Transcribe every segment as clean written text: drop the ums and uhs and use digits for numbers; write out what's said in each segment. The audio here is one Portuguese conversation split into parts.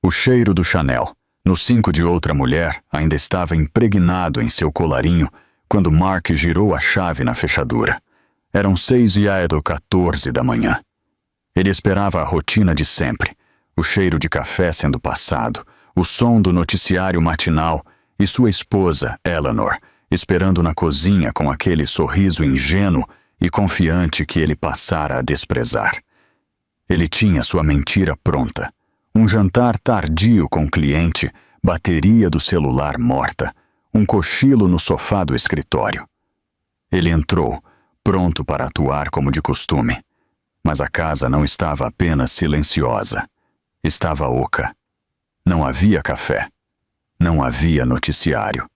O cheiro do Chanel, no cinto de outra mulher, ainda estava impregnado em seu colarinho quando Mark girou a chave na fechadura. Eram 6h14 da manhã. Ele esperava a rotina de sempre, o cheiro de café sendo passado, o som do noticiário matinal e sua esposa, Eleanor, esperando na cozinha com aquele sorriso ingênuo e confiante que ele passara a desprezar. Ele tinha sua mentira pronta. Um jantar tardio com o cliente, bateria do celular morta, um cochilo no sofá do escritório. Ele entrou, pronto para atuar como de costume. Mas a casa não estava apenas silenciosa. Estava oca. Não havia café. Não havia noticiário.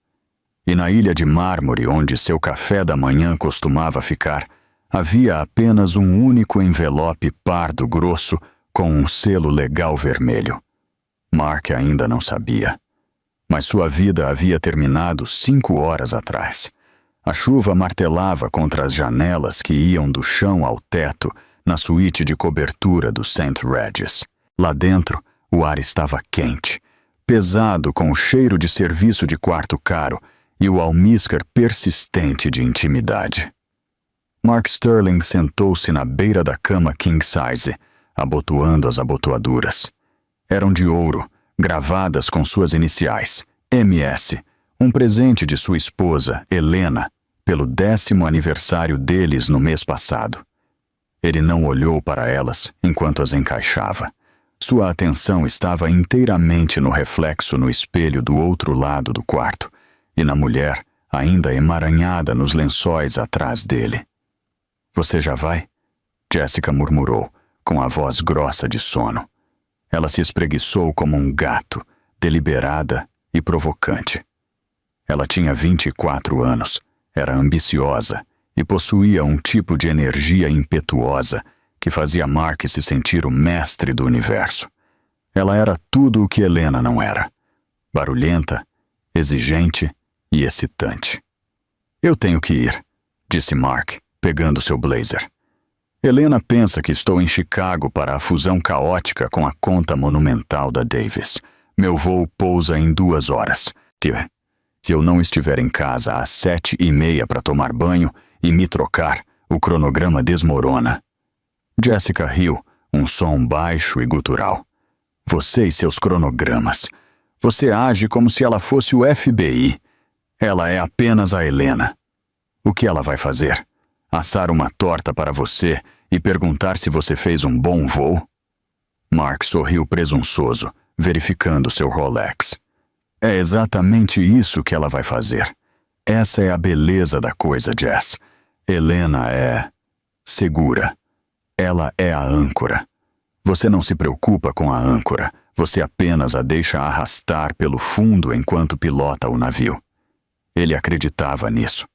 E na ilha de mármore onde seu café da manhã costumava ficar, havia apenas um único envelope pardo grosso com um selo legal vermelho. Mark ainda não sabia. Mas sua vida havia terminado 5 horas atrás. A chuva martelava contra as janelas que iam do chão ao teto na suíte de cobertura do St. Regis. Lá dentro, o ar estava quente, pesado com o cheiro de serviço de quarto caro e o almíscar persistente de intimidade. Mark Sterling sentou-se na beira da cama king size, abotoando as abotoaduras. Eram de ouro, gravadas com suas iniciais, MS, um presente de sua esposa, Helena, pelo 10º aniversário deles no mês passado. Ele não olhou para elas enquanto as encaixava. Sua atenção estava inteiramente no reflexo no espelho do outro lado do quarto e na mulher ainda emaranhada nos lençóis atrás dele. "Você já vai?" Jessica murmurou, com a voz grossa de sono. Ela se espreguiçou como um gato, deliberada e provocante. Ela tinha 24 anos, era ambiciosa e possuía um tipo de energia impetuosa que fazia Mark se sentir o mestre do universo. Ela era tudo o que Helena não era: barulhenta, exigente e excitante. "Eu tenho que ir", disse Mark, pegando seu blazer. "Helena pensa que estou em Chicago para a fusão caótica com a conta monumental da Davis. Meu voo pousa em 2 horas. Se eu não estiver em casa às 7h30 para tomar banho e me trocar, o cronograma desmorona." Jessica riu, um som baixo e gutural. "Você e seus cronogramas. Você age como se ela fosse o FBI. Ela é apenas a Helena. O que ela vai fazer? Assar uma torta para você e perguntar se você fez um bom voo?" Mark sorriu presunçoso, verificando seu Rolex. "É exatamente isso que ela vai fazer. Essa é a beleza da coisa, Jess. Helena é segura. Ela é a âncora. Você não se preocupa com a âncora, você apenas a deixa arrastar pelo fundo enquanto pilota o navio." Ele acreditava nisso.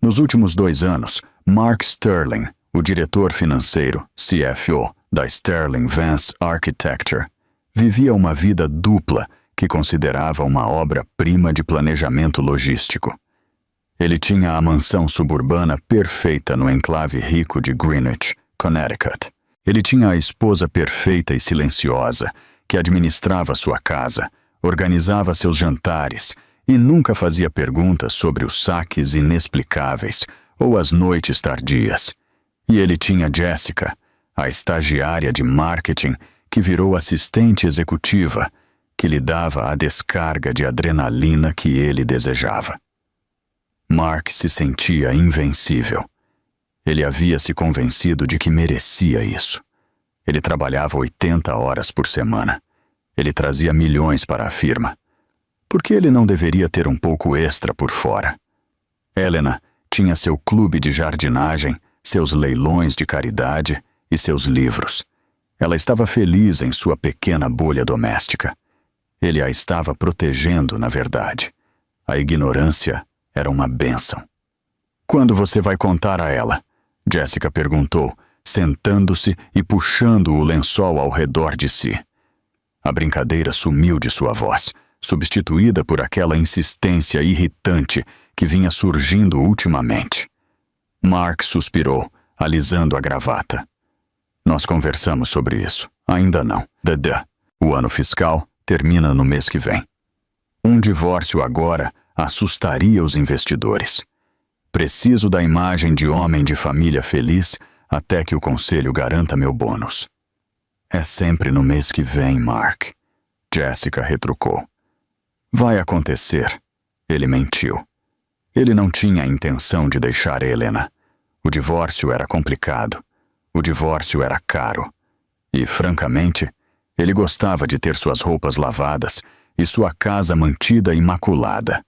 Nos últimos 2 anos, Mark Sterling, o diretor financeiro, CFO, da Sterling Vance Architecture, vivia uma vida dupla que considerava uma obra-prima de planejamento logístico. Ele tinha a mansão suburbana perfeita no enclave rico de Greenwich, Connecticut. Ele tinha a esposa perfeita e silenciosa, que administrava sua casa, organizava seus jantares e nunca fazia perguntas sobre os saques inexplicáveis ou as noites tardias. E ele tinha Jessica, a estagiária de marketing que virou assistente executiva, que lhe dava a descarga de adrenalina que ele desejava. Mark se sentia invencível. Ele havia se convencido de que merecia isso. Ele trabalhava 80 horas por semana. Ele trazia milhões para a firma. Por que ele não deveria ter um pouco extra por fora? Helena tinha seu clube de jardinagem, seus leilões de caridade e seus livros. Ela estava feliz em sua pequena bolha doméstica. Ele a estava protegendo, na verdade. A ignorância era uma bênção. "Quando você vai contar a ela?" Jessica perguntou, sentando-se e puxando o lençol ao redor de si. A brincadeira sumiu de sua voz, substituída por aquela insistência irritante que vinha surgindo ultimamente. Mark suspirou, alisando a gravata. "Nós conversamos sobre isso. Ainda não. O ano fiscal termina no mês que vem. Um divórcio agora assustaria os investidores. Preciso da imagem de homem de família feliz até que o conselho garanta meu bônus. É sempre no mês que vem, Mark. Jessica retrucou. Vai acontecer. Ele mentiu. Ele não tinha a intenção de deixar Helena. O divórcio era complicado. O divórcio era caro. E, francamente, ele gostava de ter suas roupas lavadas e sua casa mantida imaculada.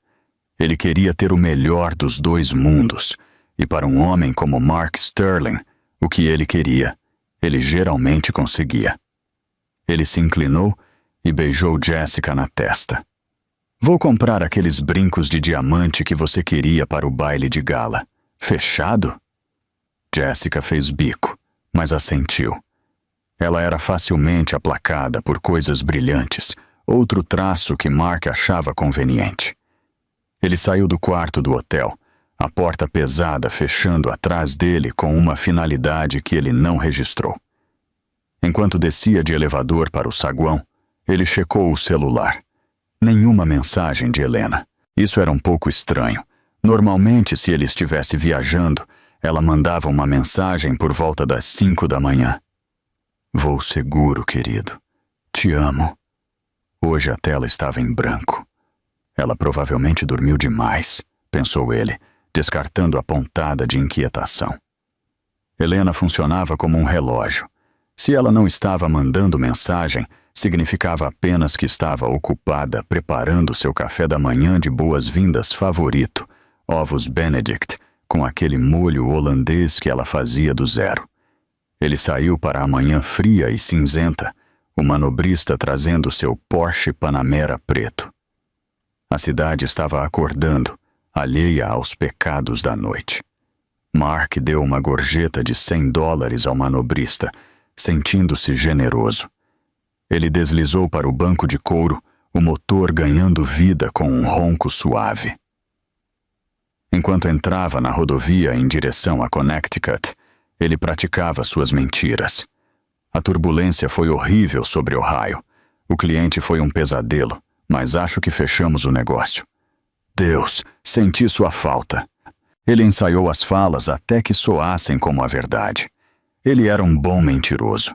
Ele queria ter o melhor dos dois mundos. E para um homem como Mark Sterling, o que ele queria, ele geralmente conseguia. Ele se inclinou e beijou Jessica na testa. Vou comprar aqueles brincos de diamante que você queria para o baile de gala. Fechado? Jessica fez bico, mas assentiu. Ela era facilmente aplacada por coisas brilhantes, outro traço que Mark achava conveniente. Ele saiu do quarto do hotel, a porta pesada fechando atrás dele com uma finalidade que ele não registrou. Enquanto descia de elevador para o saguão, ele checou o celular. Nenhuma mensagem de Helena. Isso era um pouco estranho. Normalmente, se ele estivesse viajando, ela mandava uma mensagem por volta das 5 da manhã. Vou seguro, querido. Te amo. Hoje a tela estava em branco. Ela provavelmente dormiu demais, pensou ele, descartando a pontada de inquietação. Helena funcionava como um relógio. Se ela não estava mandando mensagem, significava apenas que estava ocupada preparando seu café da manhã de boas-vindas favorito, ovos Benedict, com aquele molho holandês que ela fazia do zero. Ele saiu para a manhã fria e cinzenta, o manobrista trazendo seu Porsche Panamera preto. A cidade estava acordando, alheia aos pecados da noite. Mark deu uma gorjeta de $100 ao manobrista, sentindo-se generoso. Ele deslizou para o banco de couro, o motor ganhando vida com um ronco suave. Enquanto entrava na rodovia em direção a Connecticut, ele praticava suas mentiras. A turbulência foi horrível sobre Ohio. O cliente foi um pesadelo, mas acho que fechamos o negócio. Deus, senti sua falta. Ele ensaiou as falas até que soassem como a verdade. Ele era um bom mentiroso.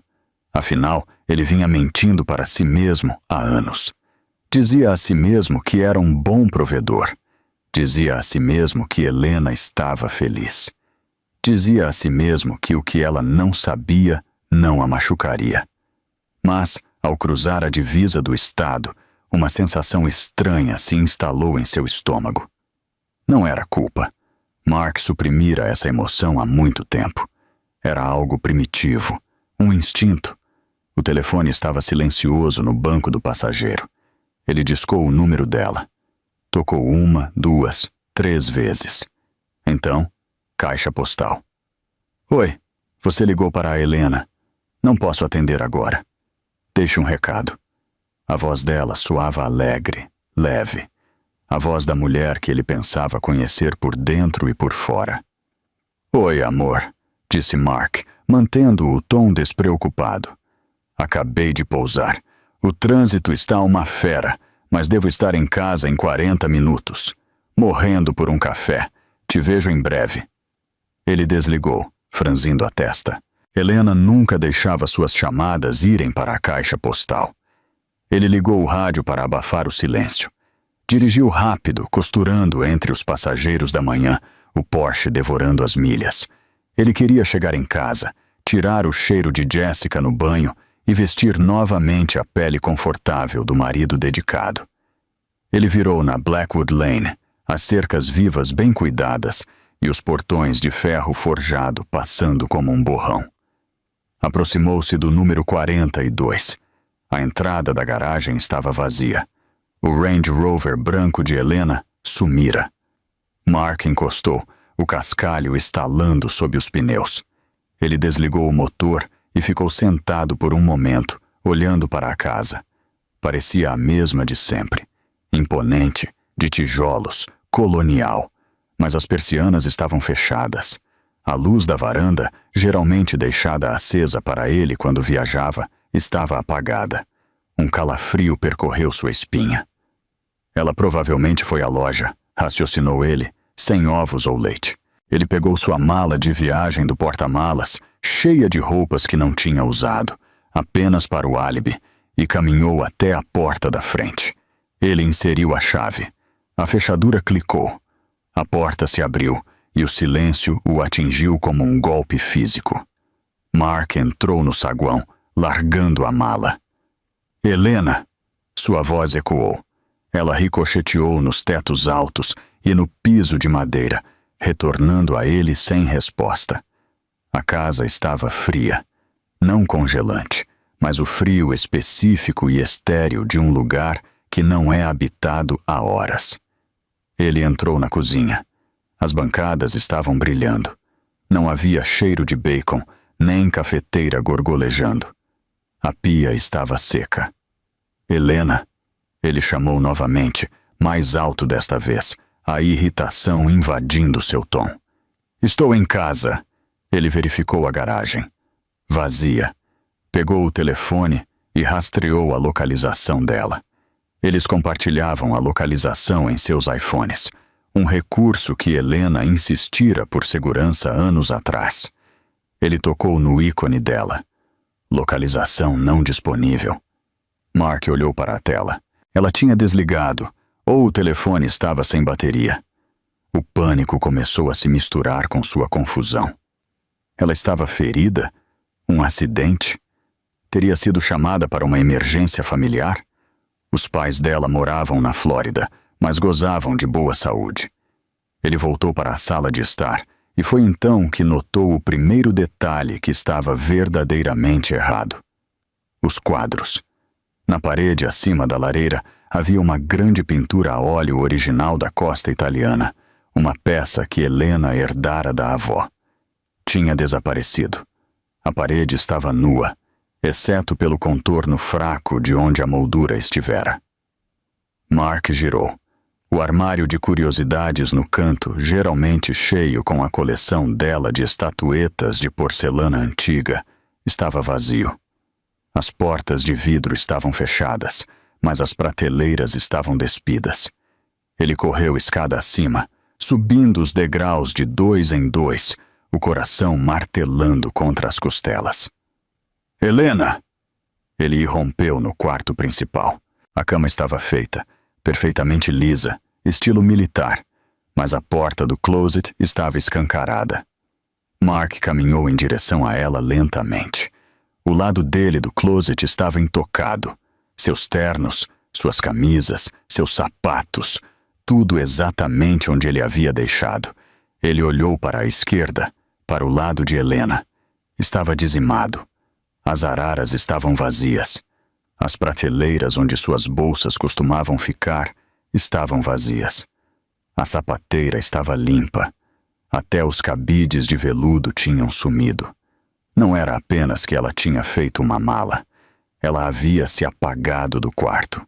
Afinal, ele vinha mentindo para si mesmo há anos. Dizia a si mesmo que era um bom provedor. Dizia a si mesmo que Helena estava feliz. Dizia a si mesmo que o que ela não sabia não a machucaria. Mas, ao cruzar a divisa do estado, uma sensação estranha se instalou em seu estômago. Não era culpa. Mark suprimira essa emoção há muito tempo. Era algo primitivo, um instinto. O telefone estava silencioso no banco do passageiro. Ele discou o número dela. Tocou 1, 2, 3 vezes. Então, caixa postal. Oi, você ligou para a Helena. Não posso atender agora. Deixe um recado. A voz dela soava alegre, leve. A voz da mulher que ele pensava conhecer por dentro e por fora. Oi, amor, disse Mark, mantendo o tom despreocupado. Acabei de pousar. O trânsito está uma fera, mas devo estar em casa em 40 minutos. Morrendo por um café. Te vejo em breve. Ele desligou, franzindo a testa. Helena nunca deixava suas chamadas irem para a caixa postal. Ele ligou o rádio para abafar o silêncio. Dirigiu rápido, costurando entre os passageiros da manhã, o Porsche devorando as milhas. Ele queria chegar em casa, tirar o cheiro de Jessica no banho e vestir novamente a pele confortável do marido dedicado. Ele virou na Blackwood Lane, as cercas vivas bem cuidadas e os portões de ferro forjado passando como um borrão. Aproximou-se do número 42. A entrada da garagem estava vazia. O Range Rover branco de Helena sumira. Mark encostou, o cascalho estalando sob os pneus. Ele desligou o motor e ficou sentado por um momento, olhando para a casa. Parecia a mesma de sempre. Imponente, de tijolos, colonial. Mas as persianas estavam fechadas. A luz da varanda, geralmente deixada acesa para ele quando viajava, estava apagada. Um calafrio percorreu sua espinha. Ela provavelmente foi à loja, raciocinou ele, sem ovos ou leite. Ele pegou sua mala de viagem do porta-malas, cheia de roupas que não tinha usado, apenas para o álibi, e caminhou até a porta da frente. Ele inseriu a chave. A fechadura clicou. A porta se abriu, e o silêncio o atingiu como um golpe físico. Mark entrou no saguão, largando a mala. Helena! Sua voz ecoou. Ela ricocheteou nos tetos altos e no piso de madeira, retornando a ele sem resposta. A casa estava fria, não congelante, mas o frio específico e estéril de um lugar que não é habitado há horas. Ele entrou na cozinha. As bancadas estavam brilhando. Não havia cheiro de bacon, nem cafeteira gorgolejando. A pia estava seca. Helena! Ele chamou novamente, mais alto desta vez, a irritação invadindo seu tom. Estou em casa. Ele verificou a garagem. Vazia. Pegou o telefone e rastreou a localização dela. Eles compartilhavam a localização em seus iPhones, um recurso que Helena insistira por segurança anos atrás. Ele tocou no ícone dela. Localização não disponível. Mark olhou para a tela. Ela tinha desligado, ou o telefone estava sem bateria. O pânico começou a se misturar com sua confusão. Ela estava ferida? Um acidente? Teria sido chamada para uma emergência familiar? Os pais dela moravam na Flórida, mas gozavam de boa saúde. Ele voltou para a sala de estar, e foi então que notou o primeiro detalhe que estava verdadeiramente errado. Os quadros. Na parede acima da lareira havia uma grande pintura a óleo original da costa italiana, uma peça que Helena herdara da avó. Tinha desaparecido. A parede estava nua, exceto pelo contorno fraco de onde a moldura estivera. Mark girou. O armário de curiosidades no canto, geralmente cheio com a coleção dela de estatuetas de porcelana antiga, estava vazio. As portas de vidro estavam fechadas, mas as prateleiras estavam despidas. Ele correu escada acima, subindo os degraus de 2 em 2, o coração martelando contra as costelas. Helena! Ele irrompeu no quarto principal. A cama estava feita, perfeitamente lisa, estilo militar, mas a porta do closet estava escancarada. Mark caminhou em direção a ela lentamente. O lado dele do closet estava intocado. Seus ternos, suas camisas, seus sapatos, tudo exatamente onde ele havia deixado. Ele olhou para a esquerda, para o lado de Helena. Estava dizimado. As araras estavam vazias. As prateleiras onde suas bolsas costumavam ficar estavam vazias. A sapateira estava limpa. Até os cabides de veludo tinham sumido. Não era apenas que ela tinha feito uma mala. Ela havia se apagado do quarto.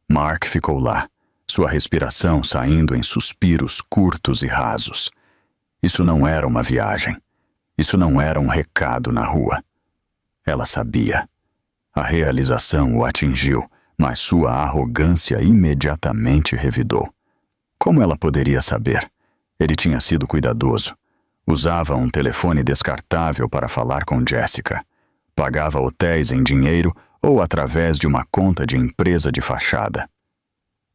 Mark ficou lá, sua respiração saindo em suspiros curtos e rasos. Isso não era uma viagem. Isso não era um recado na rua. Ela sabia. A realização o atingiu, mas sua arrogância imediatamente revidou. Como ela poderia saber? Ele tinha sido cuidadoso. Usava um telefone descartável para falar com Jessica. Pagava hotéis em dinheiro ou através de uma conta de empresa de fachada.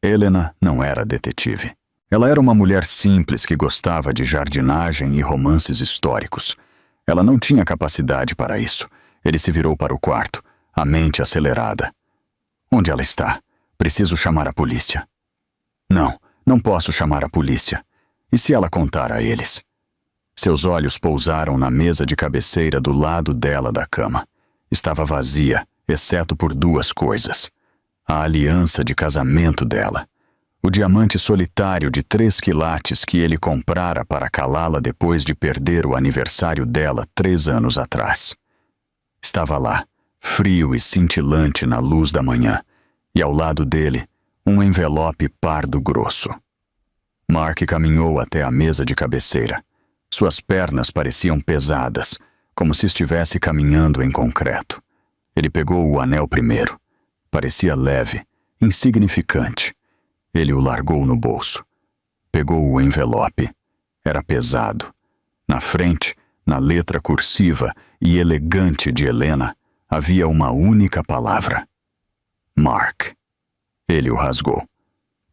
Helena não era detetive. Ela era uma mulher simples que gostava de jardinagem e romances históricos. Ela não tinha capacidade para isso. Ele se virou para o quarto, a mente acelerada. Onde ela está? Preciso chamar a polícia. Não posso chamar a polícia. E se ela contar a eles? Seus olhos pousaram na mesa de cabeceira do lado dela da cama. Estava vazia, exceto por 2 coisas. A aliança de casamento dela. O diamante solitário de 3 quilates que ele comprara para calá-la depois de perder o aniversário dela 3 anos atrás. Estava lá, frio e cintilante na luz da manhã, e ao lado dele, um envelope pardo grosso. Mark caminhou até a mesa de cabeceira. Suas pernas pareciam pesadas, como se estivesse caminhando em concreto. Ele pegou o anel primeiro. Parecia leve, insignificante. Ele o largou no bolso. Pegou o envelope. Era pesado. Na frente, na letra cursiva e elegante de Helena, havia uma única palavra: Mark. Ele o rasgou.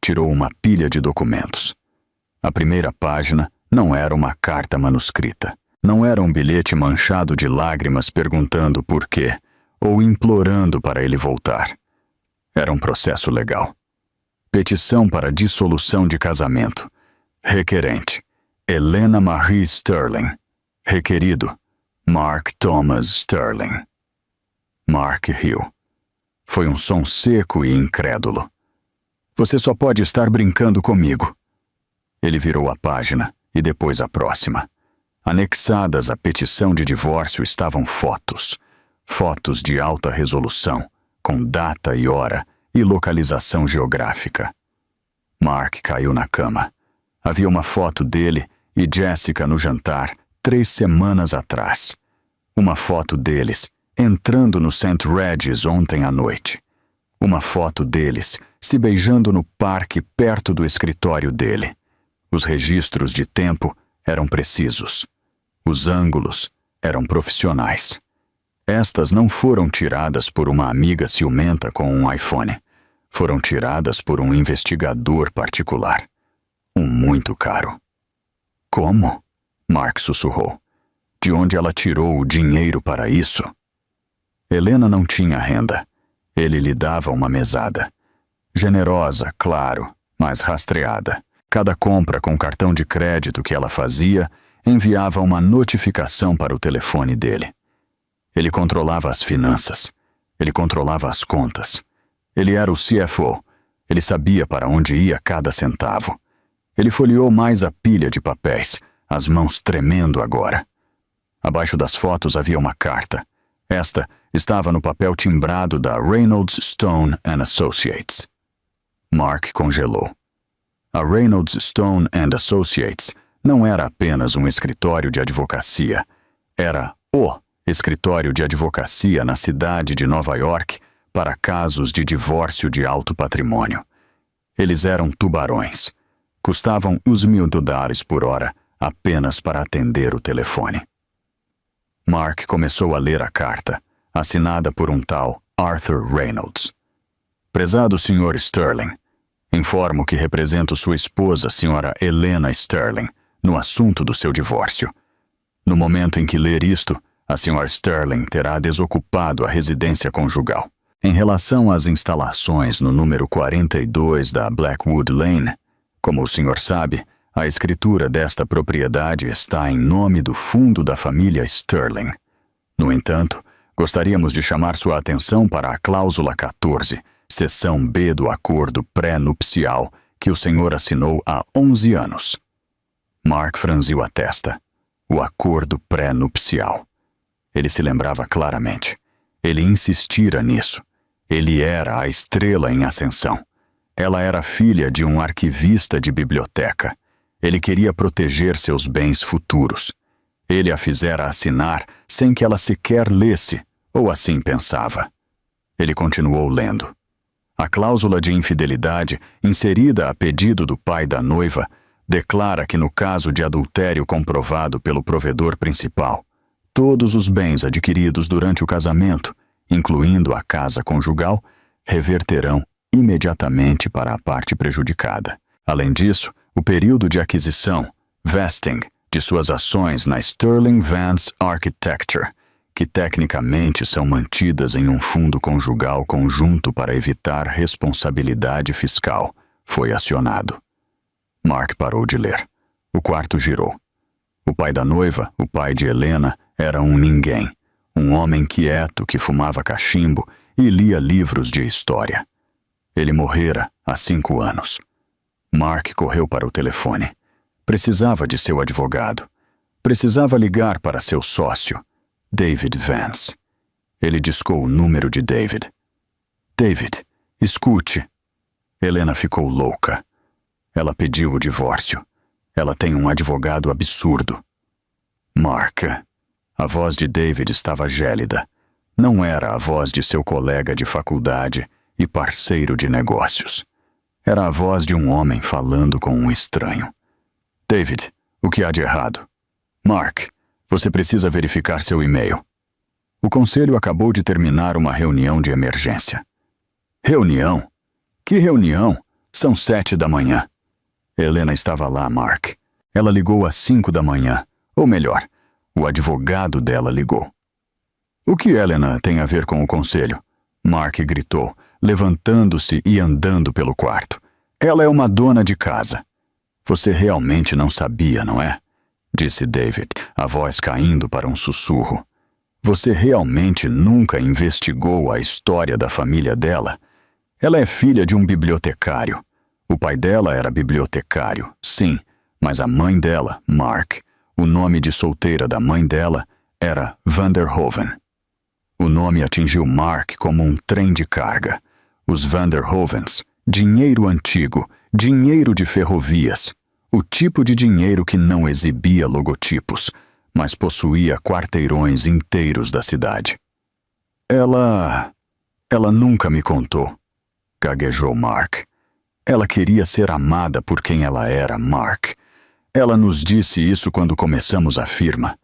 Tirou uma pilha de documentos. A primeira página não era uma carta manuscrita. Não era um bilhete manchado de lágrimas perguntando por quê, ou implorando para ele voltar. Era um processo legal. Petição para dissolução de casamento. Requerente: Helena Marie Sterling. Requerido: Mark Thomas Sterling. Mark riu. Foi um som seco e incrédulo. Você só pode estar brincando comigo. Ele virou a página e depois a próxima. Anexadas à petição de divórcio estavam fotos. Fotos de alta resolução, com data e hora e localização geográfica. Mark caiu na cama. Havia uma foto dele e Jessica no jantar 3 semanas atrás. Uma foto deles entrando no St. Regis ontem à noite. Uma foto deles se beijando no parque perto do escritório dele. Os registros de tempo eram precisos. Os ângulos eram profissionais. Estas não foram tiradas por uma amiga ciumenta com um iPhone. Foram tiradas por um investigador particular. Um muito caro. Como? Mark sussurrou. De onde ela tirou o dinheiro para isso? Helena não tinha renda. Ele lhe dava uma mesada. Generosa, claro, mas rastreada. Cada compra com cartão de crédito que ela fazia enviava uma notificação para o telefone dele. Ele controlava as finanças. Ele controlava as contas. Ele era o CFO. Ele sabia para onde ia cada centavo. Ele folheou mais a pilha de papéis, as mãos tremendo agora. Abaixo das fotos havia uma carta. Esta estava no papel timbrado da Reynolds Stone & Associates. Mark congelou. A Reynolds Stone & Associates não era apenas um escritório de advocacia. Era o escritório de advocacia na cidade de Nova York para casos de divórcio de alto patrimônio. Eles eram tubarões. Custavam os $1.000 por hora apenas para atender o telefone. Mark começou a ler a carta, assinada por um tal Arthur Reynolds. Prezado Sr. Sterling, informo que represento sua esposa, Sra. Helena Sterling, no assunto do seu divórcio. No momento em que ler isto, a Sra. Sterling terá desocupado a residência conjugal. Em relação às instalações no número 42 da Blackwood Lane, como o senhor sabe, a escritura desta propriedade está em nome do fundo da família Sterling. No entanto, gostaríamos de chamar sua atenção para a cláusula 14, seção B do acordo pré-nupcial, que o senhor assinou há 11 anos. Mark franziu a testa. O acordo pré-nupcial. Ele se lembrava claramente. Ele insistira nisso. Ele era a estrela em ascensão. Ela era filha de um arquivista de biblioteca. Ele queria proteger seus bens futuros. Ele a fizera assinar sem que ela sequer lesse, ou assim pensava. Ele continuou lendo. A cláusula de infidelidade, inserida a pedido do pai da noiva, declara que no caso de adultério comprovado pelo provedor principal, todos os bens adquiridos durante o casamento, incluindo a casa conjugal, reverterão imediatamente para a parte prejudicada. Além disso, o período de aquisição, vesting, de suas ações na Sterling Vance Architecture, que tecnicamente são mantidas em um fundo conjugal conjunto para evitar responsabilidade fiscal, foi acionado. Mark parou de ler. O quarto girou. O pai da noiva, o pai de Helena, era um ninguém, um homem quieto que fumava cachimbo e lia livros de história. Ele morrera há 5 anos. Mark correu para o telefone. Precisava de seu advogado. Precisava ligar para seu sócio, David Vance. Ele discou o número de David. David, escute. Helena ficou louca. Ela pediu o divórcio. Ela tem um advogado absurdo. Mark. A voz de David estava gélida. Não era a voz de seu colega de faculdade e parceiro de negócios. Era a voz de um homem falando com um estranho. David, o que há de errado? Mark, você precisa verificar seu e-mail. O conselho acabou de terminar uma reunião de emergência. Reunião? Que reunião? São 7 da manhã. Helena estava lá, Mark. Ela ligou às 5 da manhã. Ou melhor, o advogado dela ligou. O que Helena tem a ver com o conselho? Mark gritou, levantando-se e andando pelo quarto. Ela é uma dona de casa. Você realmente não sabia, não é? Disse David, a voz caindo para um sussurro. Você realmente nunca investigou a história da família dela? Ela é filha de um bibliotecário. O pai dela era bibliotecário, sim, mas a mãe dela, Mark, o nome de solteira da mãe dela era Vanderhoven. O nome atingiu Mark como um trem de carga. Os Vanderhovens, dinheiro antigo, dinheiro de ferrovias, o tipo de dinheiro que não exibia logotipos, mas possuía quarteirões inteiros da cidade. Ela nunca me contou, gaguejou Mark. Ela queria ser amada por quem ela era, Mark. Ela nos disse isso quando começamos a firma.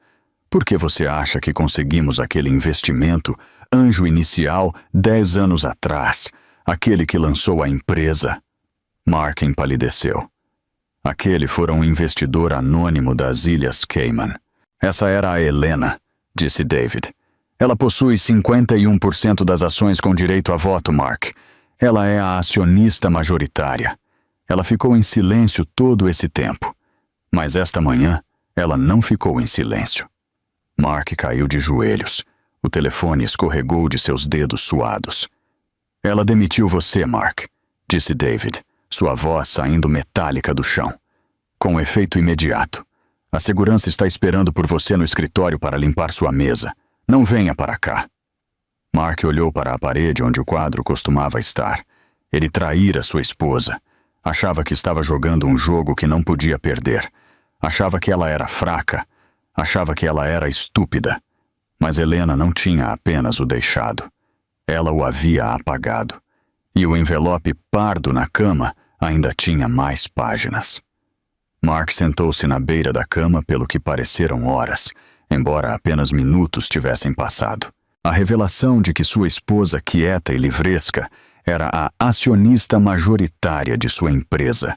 Por que você acha que conseguimos aquele investimento, anjo inicial, 10 anos atrás, aquele que lançou a empresa? Mark empalideceu. Aquele fora um investidor anônimo das Ilhas Cayman. Essa era a Helena, disse David. Ela possui 51% das ações com direito a voto, Mark. Ela é a acionista majoritária. Ela ficou em silêncio todo esse tempo. Mas esta manhã, ela não ficou em silêncio. Mark caiu de joelhos. O telefone escorregou de seus dedos suados. Ela demitiu você, Mark, disse David, sua voz saindo metálica do chão. Com efeito imediato. A segurança está esperando por você no escritório para limpar sua mesa. Não venha para cá. Mark olhou para a parede onde o quadro costumava estar. Ele traíra sua esposa. Achava que estava jogando um jogo que não podia perder. Achava que ela era fraca. Achava que ela era estúpida. Mas Helena não tinha apenas o deixado. Ela o havia apagado. E o envelope pardo na cama ainda tinha mais páginas. Mark sentou-se na beira da cama pelo que pareceram horas, embora apenas minutos tivessem passado. A revelação de que sua esposa quieta e livresca era a acionista majoritária de sua empresa,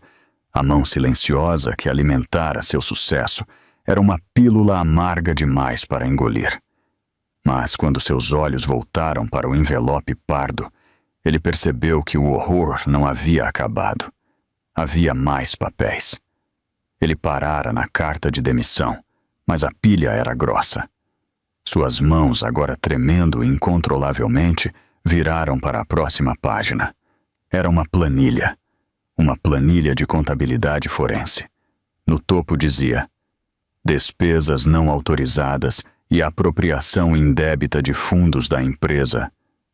a mão silenciosa que alimentara seu sucesso, era uma pílula amarga demais para engolir. Mas quando seus olhos voltaram para o envelope pardo, ele percebeu que o horror não havia acabado. Havia mais papéis. Ele parara na carta de demissão, mas a pilha era grossa. Suas mãos, agora tremendo incontrolavelmente, viraram para a próxima página. Era uma planilha de contabilidade forense. No topo dizia: despesas não autorizadas e apropriação indébita de fundos da empresa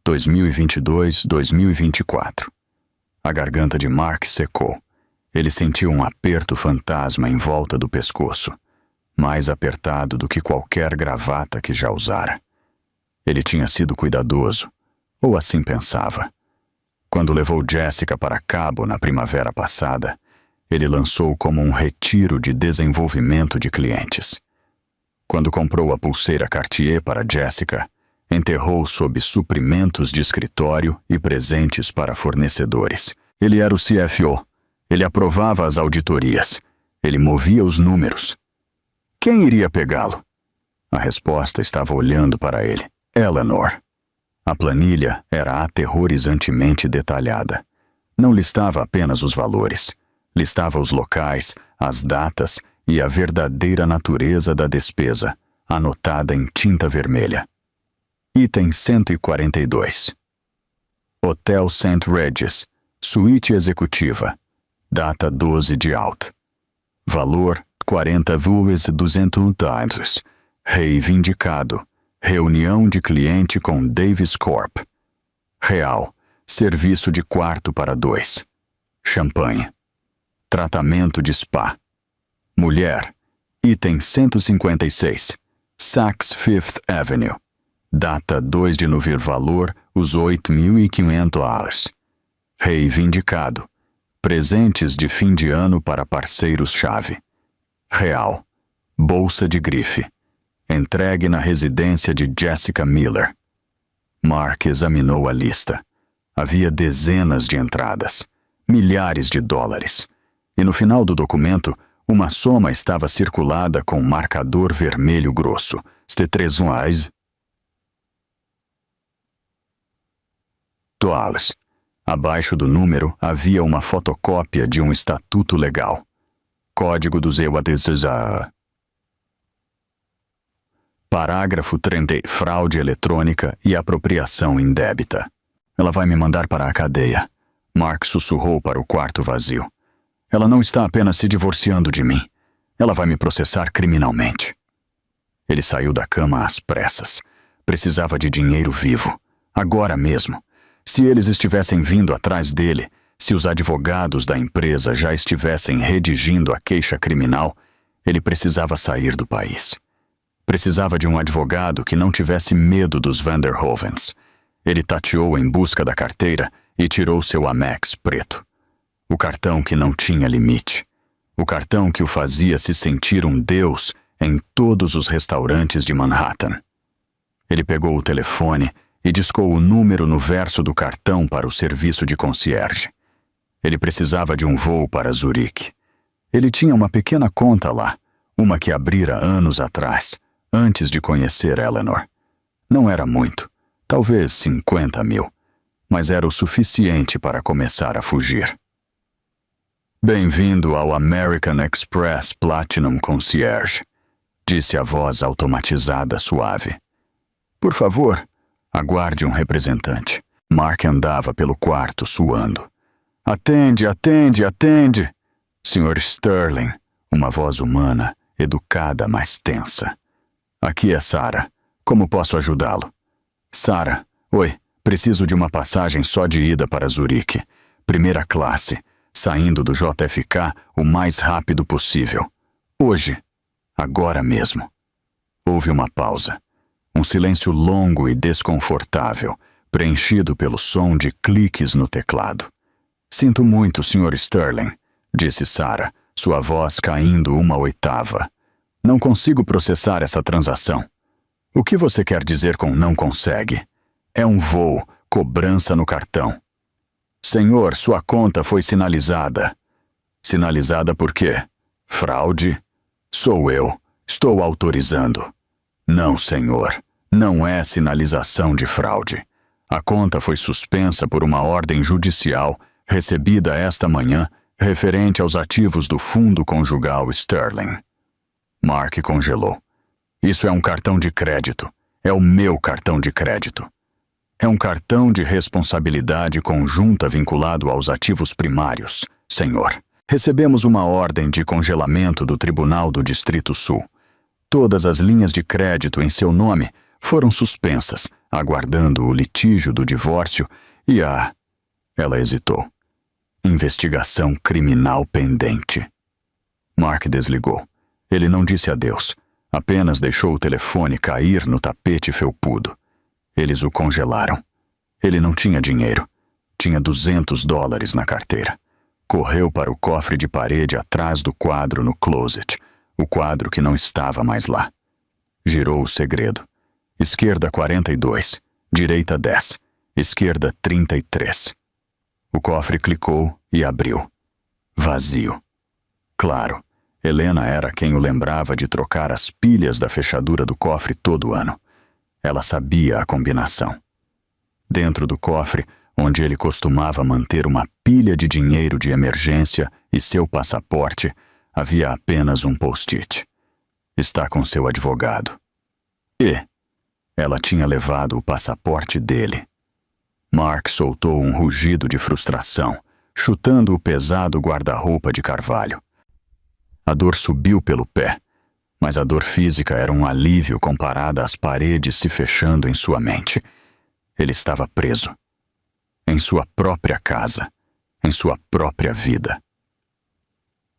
2022-2024. A garganta de Mark secou. Ele sentiu um aperto fantasma em volta do pescoço, mais apertado do que qualquer gravata que já usara. Ele tinha sido cuidadoso, ou assim pensava. Quando levou Jessica para Cabo na primavera passada, ele lançou como um retiro de desenvolvimento de clientes. Quando comprou a pulseira Cartier para Jessica, enterrou sob suprimentos de escritório e presentes para fornecedores. Ele era o CFO. Ele aprovava as auditorias. Ele movia os números. Quem iria pegá-lo? A resposta estava olhando para ele. Eleanor. A planilha era aterrorizantemente detalhada. Não listava apenas os valores. Listava os locais, as datas e a verdadeira natureza da despesa, anotada em tinta vermelha. Item 142. Hotel St. Regis, suíte executiva. Data 12 de Aut. Valor 40.200 dólares. Reivindicado. Reunião de cliente com Davis Corp. Real. Serviço de quarto para 2. Champanhe. Tratamento de spa. Mulher. Item 156. Saks Fifth Avenue. Data 2 de novembro. Valor os $8.500. Reivindicado. Presentes de fim de ano para parceiros-chave. Real. Bolsa de grife. Entregue na residência de Jessica Miller. Mark examinou a lista. Havia dezenas de entradas, milhares de dólares. E no final do documento, uma soma estava circulada com marcador vermelho grosso. $3 toales. Abaixo do número havia uma fotocópia de um estatuto legal. Código dos EUADs. Parágrafo 30. Fraude eletrônica e apropriação indébita. Ela vai me mandar para a cadeia. Mark sussurrou para o quarto vazio. Ela não está apenas se divorciando de mim. Ela vai me processar criminalmente. Ele saiu da cama às pressas. Precisava de dinheiro vivo. Agora mesmo. Se eles estivessem vindo atrás dele, se os advogados da empresa já estivessem redigindo a queixa criminal, ele precisava sair do país. Precisava de um advogado que não tivesse medo dos Vanderhovens. Ele tateou em busca da carteira e tirou seu Amex preto. O cartão que não tinha limite. O cartão que o fazia se sentir um deus em todos os restaurantes de Manhattan. Ele pegou o telefone e discou o número no verso do cartão para o serviço de concierge. Ele precisava de um voo para Zurique. Ele tinha uma pequena conta lá, uma que abrira anos atrás, antes de conhecer Eleanor. Não era muito, talvez 50 mil, mas era o suficiente para começar a fugir. Bem-vindo ao American Express Platinum Concierge, disse a voz automatizada suave. Por favor, aguarde um representante. Mark andava pelo quarto, suando. Atende, atende, atende! Sr. Sterling, uma voz humana, educada, mas tensa. Aqui é Sarah. Como posso ajudá-lo? Sarah, oi, preciso de uma passagem só de ida para Zurique. Primeira classe, saindo do JFK o mais rápido possível. Hoje. Agora mesmo. Houve uma pausa. Um silêncio longo e desconfortável, preenchido pelo som de cliques no teclado. Sinto muito, Sr. Sterling, disse Sarah, sua voz caindo uma oitava. Não consigo processar essa transação. O que você quer dizer com não consegue? É um voo, cobrança no cartão. Senhor, sua conta foi sinalizada. Sinalizada por quê? Fraude? Sou eu. Estou autorizando. Não, senhor. Não é sinalização de fraude. A conta foi suspensa por uma ordem judicial recebida esta manhã referente aos ativos do fundo conjugal Sterling. Mark congelou. Isso é um cartão de crédito. É o meu cartão de crédito. É um cartão de responsabilidade conjunta vinculado aos ativos primários, senhor. Recebemos uma ordem de congelamento do Tribunal do Distrito Sul. Todas as linhas de crédito em seu nome foram suspensas, aguardando o litígio do divórcio e a... Ela hesitou. Investigação criminal pendente. Mark desligou. Ele não disse adeus. Apenas deixou o telefone cair no tapete felpudo. Eles o congelaram. Ele não tinha dinheiro. Tinha $200 na carteira. Correu para o cofre de parede atrás do quadro no closet, o quadro que não estava mais lá. Girou o segredo. Esquerda 42, direita 10, esquerda 33. O cofre clicou e abriu. Vazio. Claro, Helena era quem o lembrava de trocar as pilhas da fechadura do cofre todo ano. Ela sabia a combinação. Dentro do cofre, onde ele costumava manter uma pilha de dinheiro de emergência e seu passaporte, havia apenas um post-it. Está com seu advogado. E ela tinha levado o passaporte dele. Mark soltou um rugido de frustração, chutando o pesado guarda-roupa de carvalho. A dor subiu pelo pé, mas a dor física era um alívio comparada às paredes se fechando em sua mente. Ele estava preso. Em sua própria casa, em sua própria vida.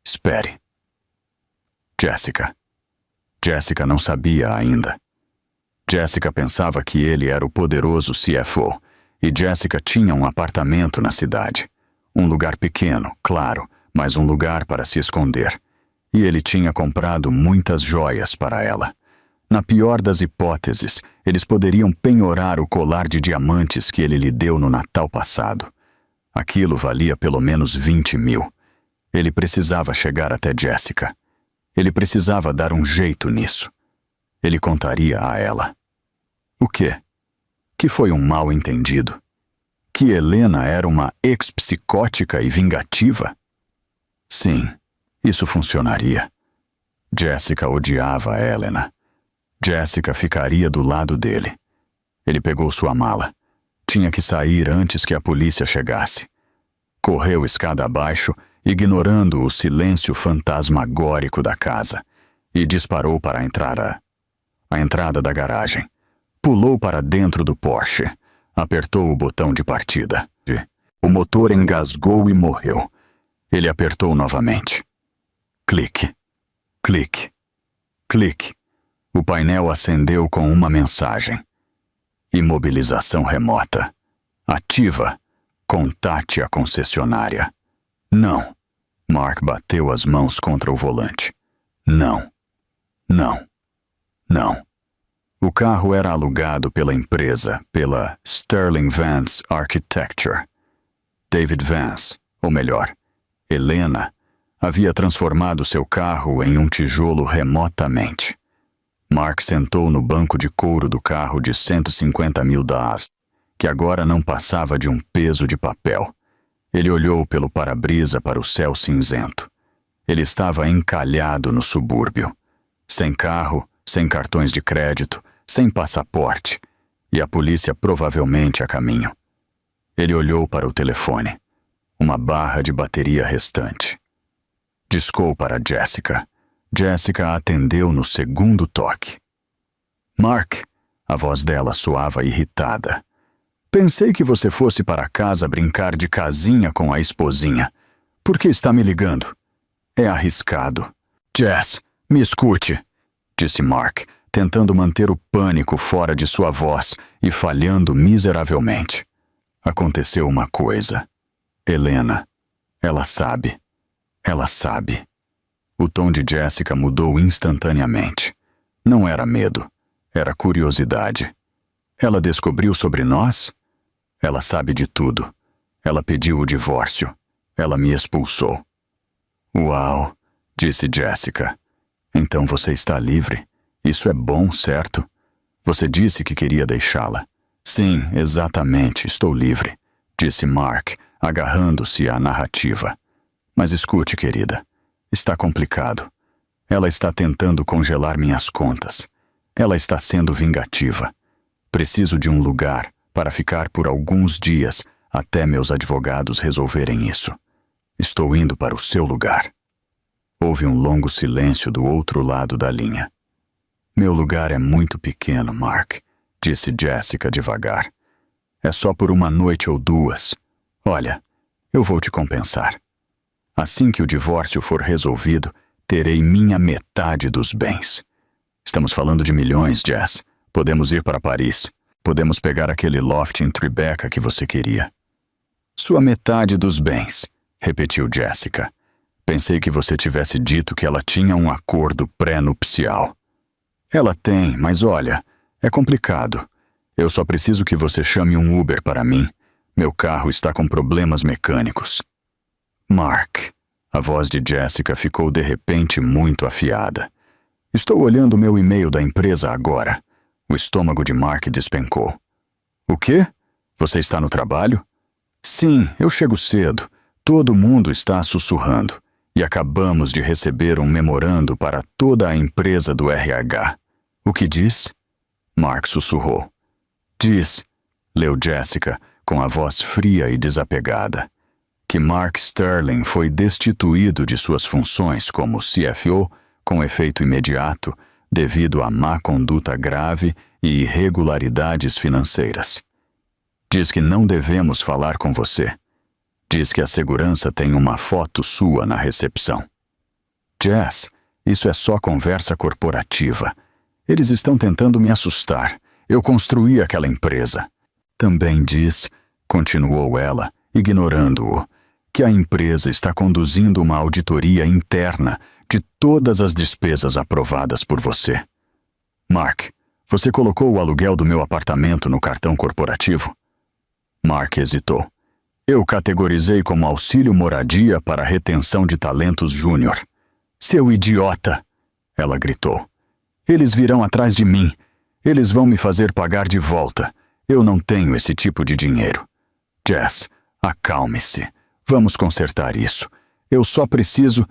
Espere. Jessica. Jessica não sabia ainda. Jessica pensava que ele era o poderoso CFO e Jessica tinha um apartamento na cidade. Um lugar pequeno, claro, mas um lugar para se esconder. E ele tinha comprado muitas joias para ela. Na pior das hipóteses, eles poderiam penhorar o colar de diamantes que ele lhe deu no Natal passado. Aquilo valia pelo menos 20 mil. Ele precisava chegar até Jessica. Ele precisava dar um jeito nisso. Ele contaria a ela. O quê? Que foi um mal-entendido? Que Helena era uma ex-psicótica e vingativa? Sim, isso funcionaria. Jessica odiava a Helena. Jessica ficaria do lado dele. Ele pegou sua mala. Tinha que sair antes que a polícia chegasse. Correu escada abaixo, ignorando o silêncio fantasmagórico da casa, e disparou para a entrada da garagem. Pulou para dentro do Porsche. Apertou o botão de partida. O motor engasgou e morreu. Ele apertou novamente. Clique. Clique. Clique. O painel acendeu com uma mensagem. Imobilização remota. Ativa. Contate a concessionária. Não. Mark bateu as mãos contra o volante. Não. Não. Não. O carro era alugado pela empresa, pela Sterling Vance Architecture. David Vance, ou melhor, Helena, havia transformado seu carro em um tijolo remotamente. Mark sentou no banco de couro do carro de 150 mil dólares, que agora não passava de um peso de papel. Ele olhou pelo para-brisa para o céu cinzento. Ele estava encalhado no subúrbio. Sem carro, sem cartões de crédito, sem passaporte, e a polícia provavelmente a caminho. Ele olhou para o telefone. Uma barra de bateria restante. Discou para Jessica. Jessica atendeu no segundo toque. Mark, a voz dela soava irritada. Pensei que você fosse para casa brincar de casinha com a esposinha. Por que está me ligando? É arriscado. Jess, me escute, disse Mark, tentando manter o pânico fora de sua voz e falhando miseravelmente. Aconteceu uma coisa. Helena, ela sabe. Ela sabe. O tom de Jessica mudou instantaneamente. Não era medo, era curiosidade. Ela descobriu sobre nós? Ela sabe de tudo. Ela pediu o divórcio. Ela me expulsou. Uau, disse Jessica. Então você está livre? Isso é bom, certo? Você disse que queria deixá-la. Sim, exatamente, estou livre, disse Mark, agarrando-se à narrativa. Mas escute, querida. Está complicado. Ela está tentando congelar minhas contas. Ela está sendo vingativa. Preciso de um lugar para ficar por alguns dias até meus advogados resolverem isso. Estou indo para o seu lugar. Houve um longo silêncio do outro lado da linha. Meu lugar é muito pequeno, Mark, disse Jessica devagar. É só por uma noite ou duas. Olha, eu vou te compensar. Assim que o divórcio for resolvido, terei minha metade dos bens. Estamos falando de milhões, Jess. Podemos ir para Paris. Podemos pegar aquele loft em Tribeca que você queria. Sua metade dos bens, repetiu Jessica. Pensei que você tivesse dito que ela tinha um acordo pré-nupcial. Ela tem, mas olha, é complicado. Eu só preciso que você chame um Uber para mim. Meu carro está com problemas mecânicos. Mark, a voz de Jessica ficou de repente muito afiada. Estou olhando meu e-mail da empresa agora. O estômago de Mark despencou. O quê? Você está no trabalho? Sim, eu chego cedo. Todo mundo está sussurrando. E acabamos de receber um memorando para toda a empresa do RH. O que diz? Mark sussurrou. Diz, leu Jessica, com a voz fria e desapegada, que Mark Sterling foi destituído de suas funções como CFO com efeito imediato devido a má conduta grave e irregularidades financeiras. Diz que não devemos falar com você. Diz que a segurança tem uma foto sua na recepção. Jess, isso é só conversa corporativa. Eles estão tentando me assustar. Eu construí aquela empresa. Também diz, continuou ela, ignorando-o, que a empresa está conduzindo uma auditoria interna de todas as despesas aprovadas por você. Mark, você colocou o aluguel do meu apartamento no cartão corporativo? Mark hesitou. Eu categorizei como auxílio moradia para retenção de talentos júnior. Seu idiota! Ela gritou. Eles virão atrás de mim. Eles vão me fazer pagar de volta. Eu não tenho esse tipo de dinheiro. Jess, acalme-se. Vamos consertar isso. Eu só preciso...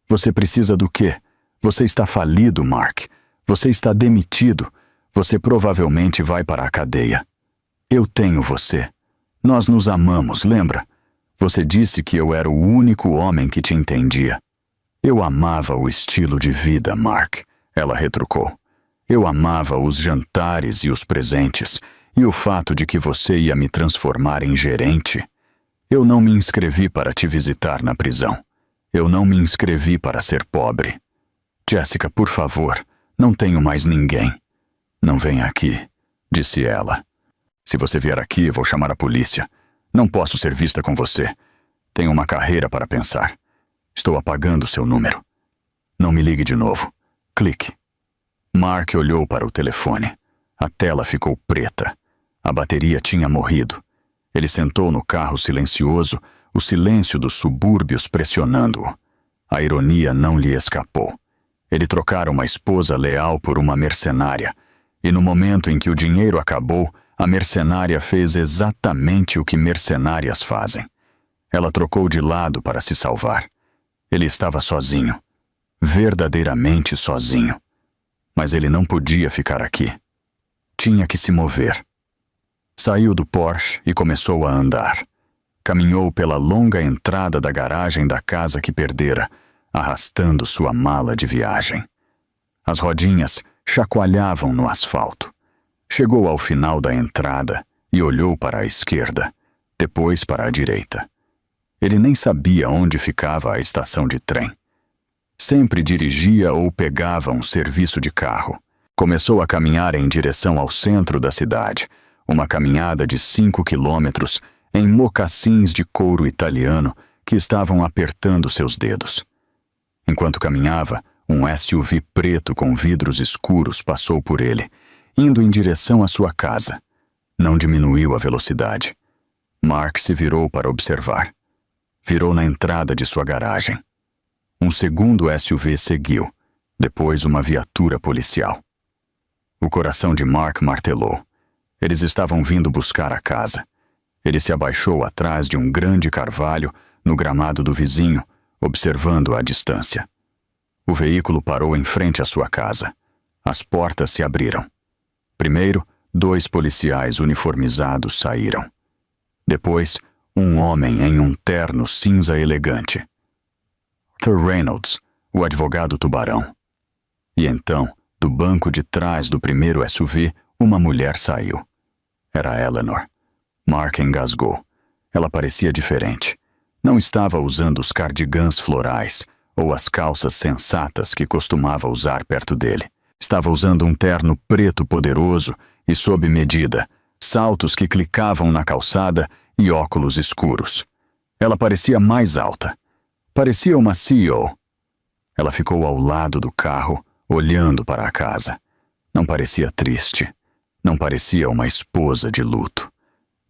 Você precisa do quê? Você está falido, Mark. Você está demitido. Você provavelmente vai para a cadeia. Eu tenho você. Nós nos amamos, lembra? Você disse que eu era o único homem que te entendia. Eu amava o estilo de vida, Mark. Ela retrucou. Eu amava os jantares e os presentes, e o fato de que você ia me transformar em gerente. Eu não me inscrevi para te visitar na prisão. Eu não me inscrevi para ser pobre. Jessica, por favor, não tenho mais ninguém. Não venha aqui, disse ela. Se você vier aqui, vou chamar a polícia. Não posso ser vista com você. Tenho uma carreira para pensar. Estou apagando seu número. Não me ligue de novo. Clique. Mark olhou para o telefone. A tela ficou preta. A bateria tinha morrido. Ele sentou no carro silencioso, o silêncio dos subúrbios pressionando-o. A ironia não lhe escapou. Ele trocara uma esposa leal por uma mercenária, e no momento em que o dinheiro acabou, a mercenária fez exatamente o que mercenárias fazem. Ela trocou de lado para se salvar. Ele estava sozinho. Verdadeiramente sozinho. Mas ele não podia ficar aqui. Tinha que se mover. Saiu do Porsche e começou a andar. Caminhou pela longa entrada da garagem da casa que perdera, arrastando sua mala de viagem. As rodinhas chacoalhavam no asfalto. Chegou ao final da entrada e olhou para a esquerda, depois para a direita. Ele nem sabia onde ficava a estação de trem. Sempre dirigia ou pegava um serviço de carro. Começou a caminhar em direção ao centro da cidade, uma caminhada de 5 quilômetros em mocassins de couro italiano que estavam apertando seus dedos. Enquanto caminhava, um SUV preto com vidros escuros passou por ele, indo em direção à sua casa. Não diminuiu a velocidade. Mark se virou para observar. Virou na entrada de sua garagem. Um segundo SUV seguiu, depois uma viatura policial. O coração de Mark martelou. Eles estavam vindo buscar a casa. Ele se abaixou atrás de um grande carvalho no gramado do vizinho, observando à distância. O veículo parou em frente à sua casa. As portas se abriram. Primeiro, 2 policiais uniformizados saíram. Depois, um homem em um terno cinza elegante. Arthur Reynolds, o advogado tubarão. E então, do banco de trás do primeiro SUV, uma mulher saiu. Era Eleanor. Mark engasgou. Ela parecia diferente. Não estava usando os cardigans florais ou as calças sensatas que costumava usar perto dele. Estava usando um terno preto poderoso e sob medida, saltos que clicavam na calçada e óculos escuros. Ela parecia mais alta. Parecia uma CEO. Ela ficou ao lado do carro, olhando para a casa. Não parecia triste. Não parecia uma esposa de luto.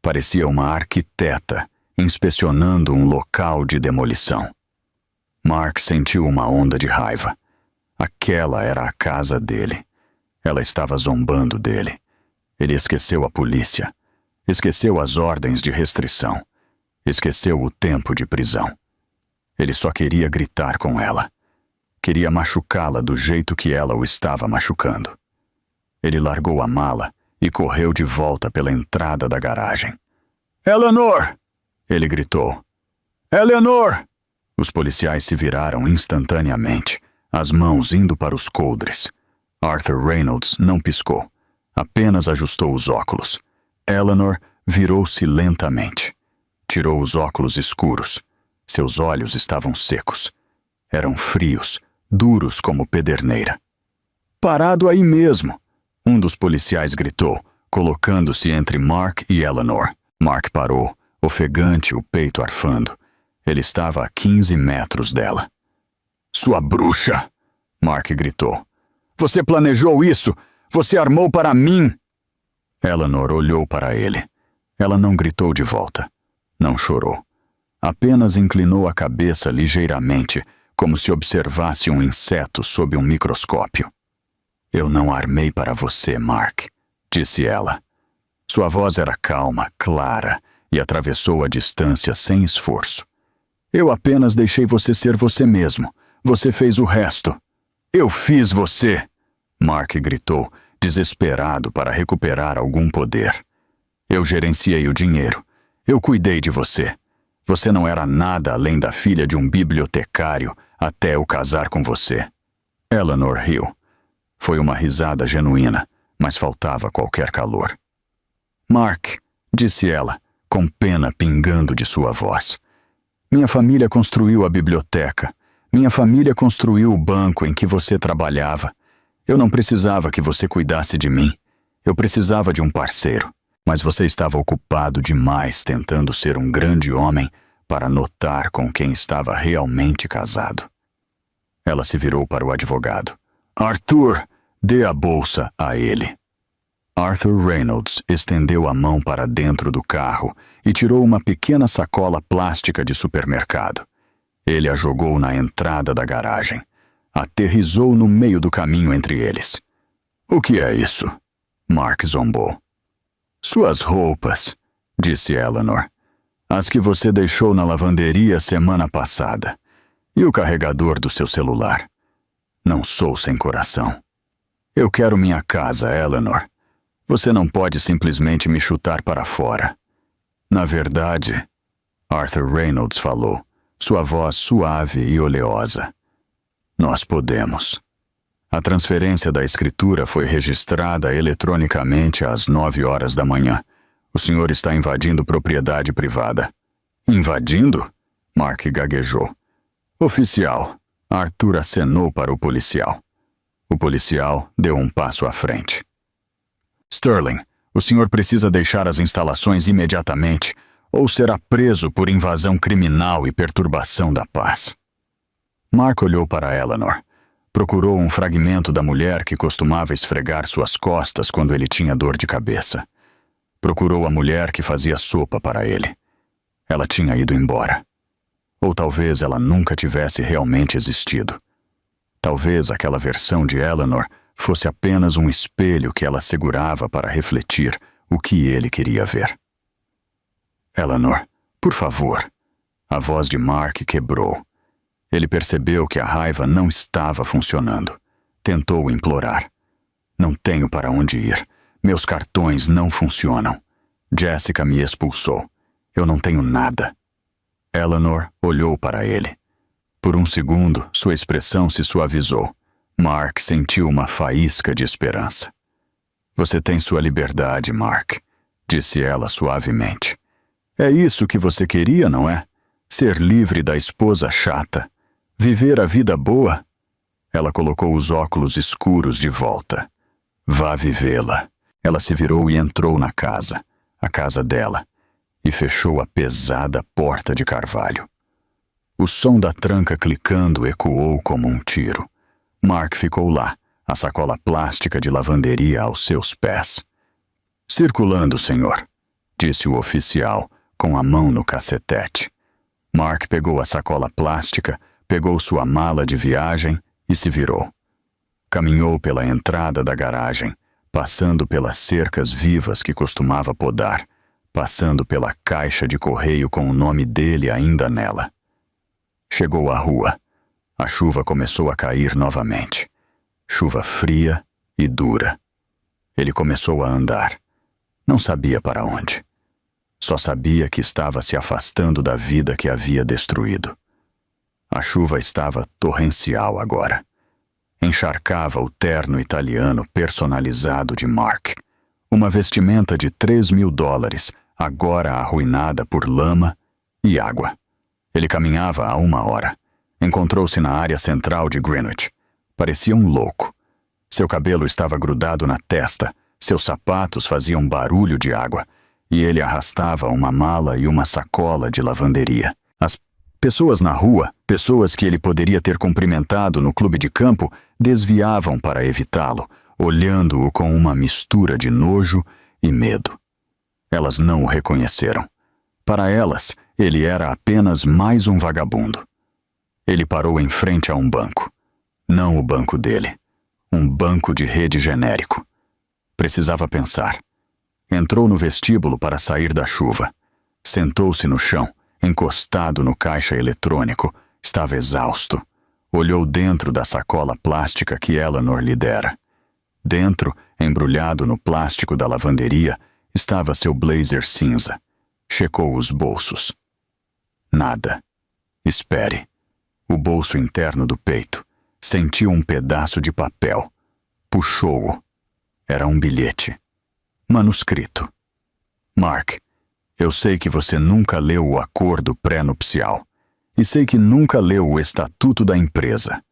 Parecia uma arquiteta inspecionando um local de demolição. Mark sentiu uma onda de raiva. Aquela era a casa dele. Ela estava zombando dele. Ele esqueceu a polícia. Esqueceu as ordens de restrição. Esqueceu o tempo de prisão. Ele só queria gritar com ela. Queria machucá-la do jeito que ela o estava machucando. Ele largou a mala e correu de volta pela entrada da garagem. "Eleanor!" ele gritou. "Eleanor!" Os policiais se viraram instantaneamente, as mãos indo para os coldres. Arthur Reynolds não piscou, apenas ajustou os óculos. Eleanor virou-se lentamente. Tirou os óculos escuros. Seus olhos estavam secos. Eram frios, duros como pederneira. "Parado aí mesmo!" Um dos policiais gritou, colocando-se entre Mark e Eleanor. Mark parou, ofegante, o peito arfando. Ele estava a 15 metros dela. "Sua bruxa!" Mark gritou. "Você planejou isso! Você armou para mim!" Eleanor olhou para ele. Ela não gritou de volta. Não chorou. Apenas inclinou a cabeça ligeiramente, como se observasse um inseto sob um microscópio. "Eu não armei para você, Mark", disse ela. Sua voz era calma, clara, e atravessou a distância sem esforço. "Eu apenas deixei você ser você mesmo. Você fez o resto." "Eu fiz você!" Mark gritou, desesperado para recuperar algum poder. "Eu gerenciei o dinheiro. Eu cuidei de você. Você não era nada além da filha de um bibliotecário até eu casar com você." Eleanor riu. Foi uma risada genuína, mas faltava qualquer calor. "Mark", disse ela, com pena pingando de sua voz. "Minha família construiu a biblioteca. Minha família construiu o banco em que você trabalhava. Eu não precisava que você cuidasse de mim. Eu precisava de um parceiro. Mas você estava ocupado demais tentando ser um grande homem para notar com quem estava realmente casado." Ela se virou para o advogado. "Arthur, dê a bolsa a ele." Arthur Reynolds estendeu a mão para dentro do carro e tirou uma pequena sacola plástica de supermercado. Ele a jogou na entrada da garagem. Aterrissou no meio do caminho entre eles. "O que é isso?" Mark zombou. "Suas roupas", disse Eleanor. "As que você deixou na lavanderia semana passada. E o carregador do seu celular. Não sou sem coração. Eu quero minha casa, Eleanor. Você não pode simplesmente me chutar para fora." "Na verdade", Arthur Reynolds falou, sua voz suave e oleosa, "nós podemos." A transferência da escritura foi registrada eletronicamente às 9 horas da manhã. "O senhor está invadindo propriedade privada." "Invadindo?" Mark gaguejou. "Oficial." Arthur acenou para o policial. O policial deu um passo à frente. "Sterling, o senhor precisa deixar as instalações imediatamente ou será preso por invasão criminal e perturbação da paz." Mark olhou para Eleanor. Procurou um fragmento da mulher que costumava esfregar suas costas quando ele tinha dor de cabeça. Procurou a mulher que fazia sopa para ele. Ela tinha ido embora. Ou talvez ela nunca tivesse realmente existido. Talvez aquela versão de Eleanor fosse apenas um espelho que ela segurava para refletir o que ele queria ver. "Eleanor, por favor." A voz de Mark quebrou. Ele percebeu que a raiva não estava funcionando. Tentou implorar. "Não tenho para onde ir. Meus cartões não funcionam. Jessica me expulsou. Eu não tenho nada." Eleanor olhou para ele. Por um segundo, sua expressão se suavizou. Mark sentiu uma faísca de esperança. "Você tem sua liberdade, Mark", disse ela suavemente. "É isso que você queria, não é? Ser livre da esposa chata. Viver a vida boa?" Ela colocou os óculos escuros de volta. "Vá vivê-la." Ela se virou e entrou na casa, a casa dela, e fechou a pesada porta de carvalho. O som da tranca clicando ecoou como um tiro. Mark ficou lá, a sacola plástica de lavanderia aos seus pés. "Circulando, senhor", disse o oficial, com a mão no cacetete. Mark pegou a sacola plástica, pegou sua mala de viagem e se virou. Caminhou pela entrada da garagem, passando pelas cercas vivas que costumava podar, passando pela caixa de correio com o nome dele ainda nela. Chegou à rua. A chuva começou a cair novamente. Chuva fria e dura. Ele começou a andar. Não sabia para onde. Só sabia que estava se afastando da vida que havia destruído. A chuva estava torrencial agora. Encharcava o terno italiano personalizado de Mark. Uma vestimenta de $3.000, agora arruinada por lama e água. Ele caminhava há 1 hora. Encontrou-se na área central de Greenwich. Parecia um louco. Seu cabelo estava grudado na testa, Seus sapatos faziam barulho de água e ele arrastava uma mala e uma sacola de lavanderia. As pessoas na rua, pessoas que ele poderia ter cumprimentado no clube de campo, desviavam para evitá-lo, olhando-o com uma mistura de nojo e medo. Elas não o reconheceram. Para elas, ele era apenas mais um vagabundo. Ele parou em frente a um banco. Não o banco dele. Um banco de rede genérico. Precisava pensar. Entrou no vestíbulo para sair da chuva. Sentou-se no chão, encostado no caixa eletrônico. Estava exausto. Olhou dentro da sacola plástica que Eleanor lhe dera. Dentro, embrulhado no plástico da lavanderia, estava seu blazer cinza. Checou os bolsos. Nada. Espere. O bolso interno do peito. Sentiu um pedaço de papel. Puxou-o. Era um bilhete. Manuscrito. Mark, eu sei que você nunca leu o acordo pré-nupcial. E sei que nunca leu o estatuto da empresa.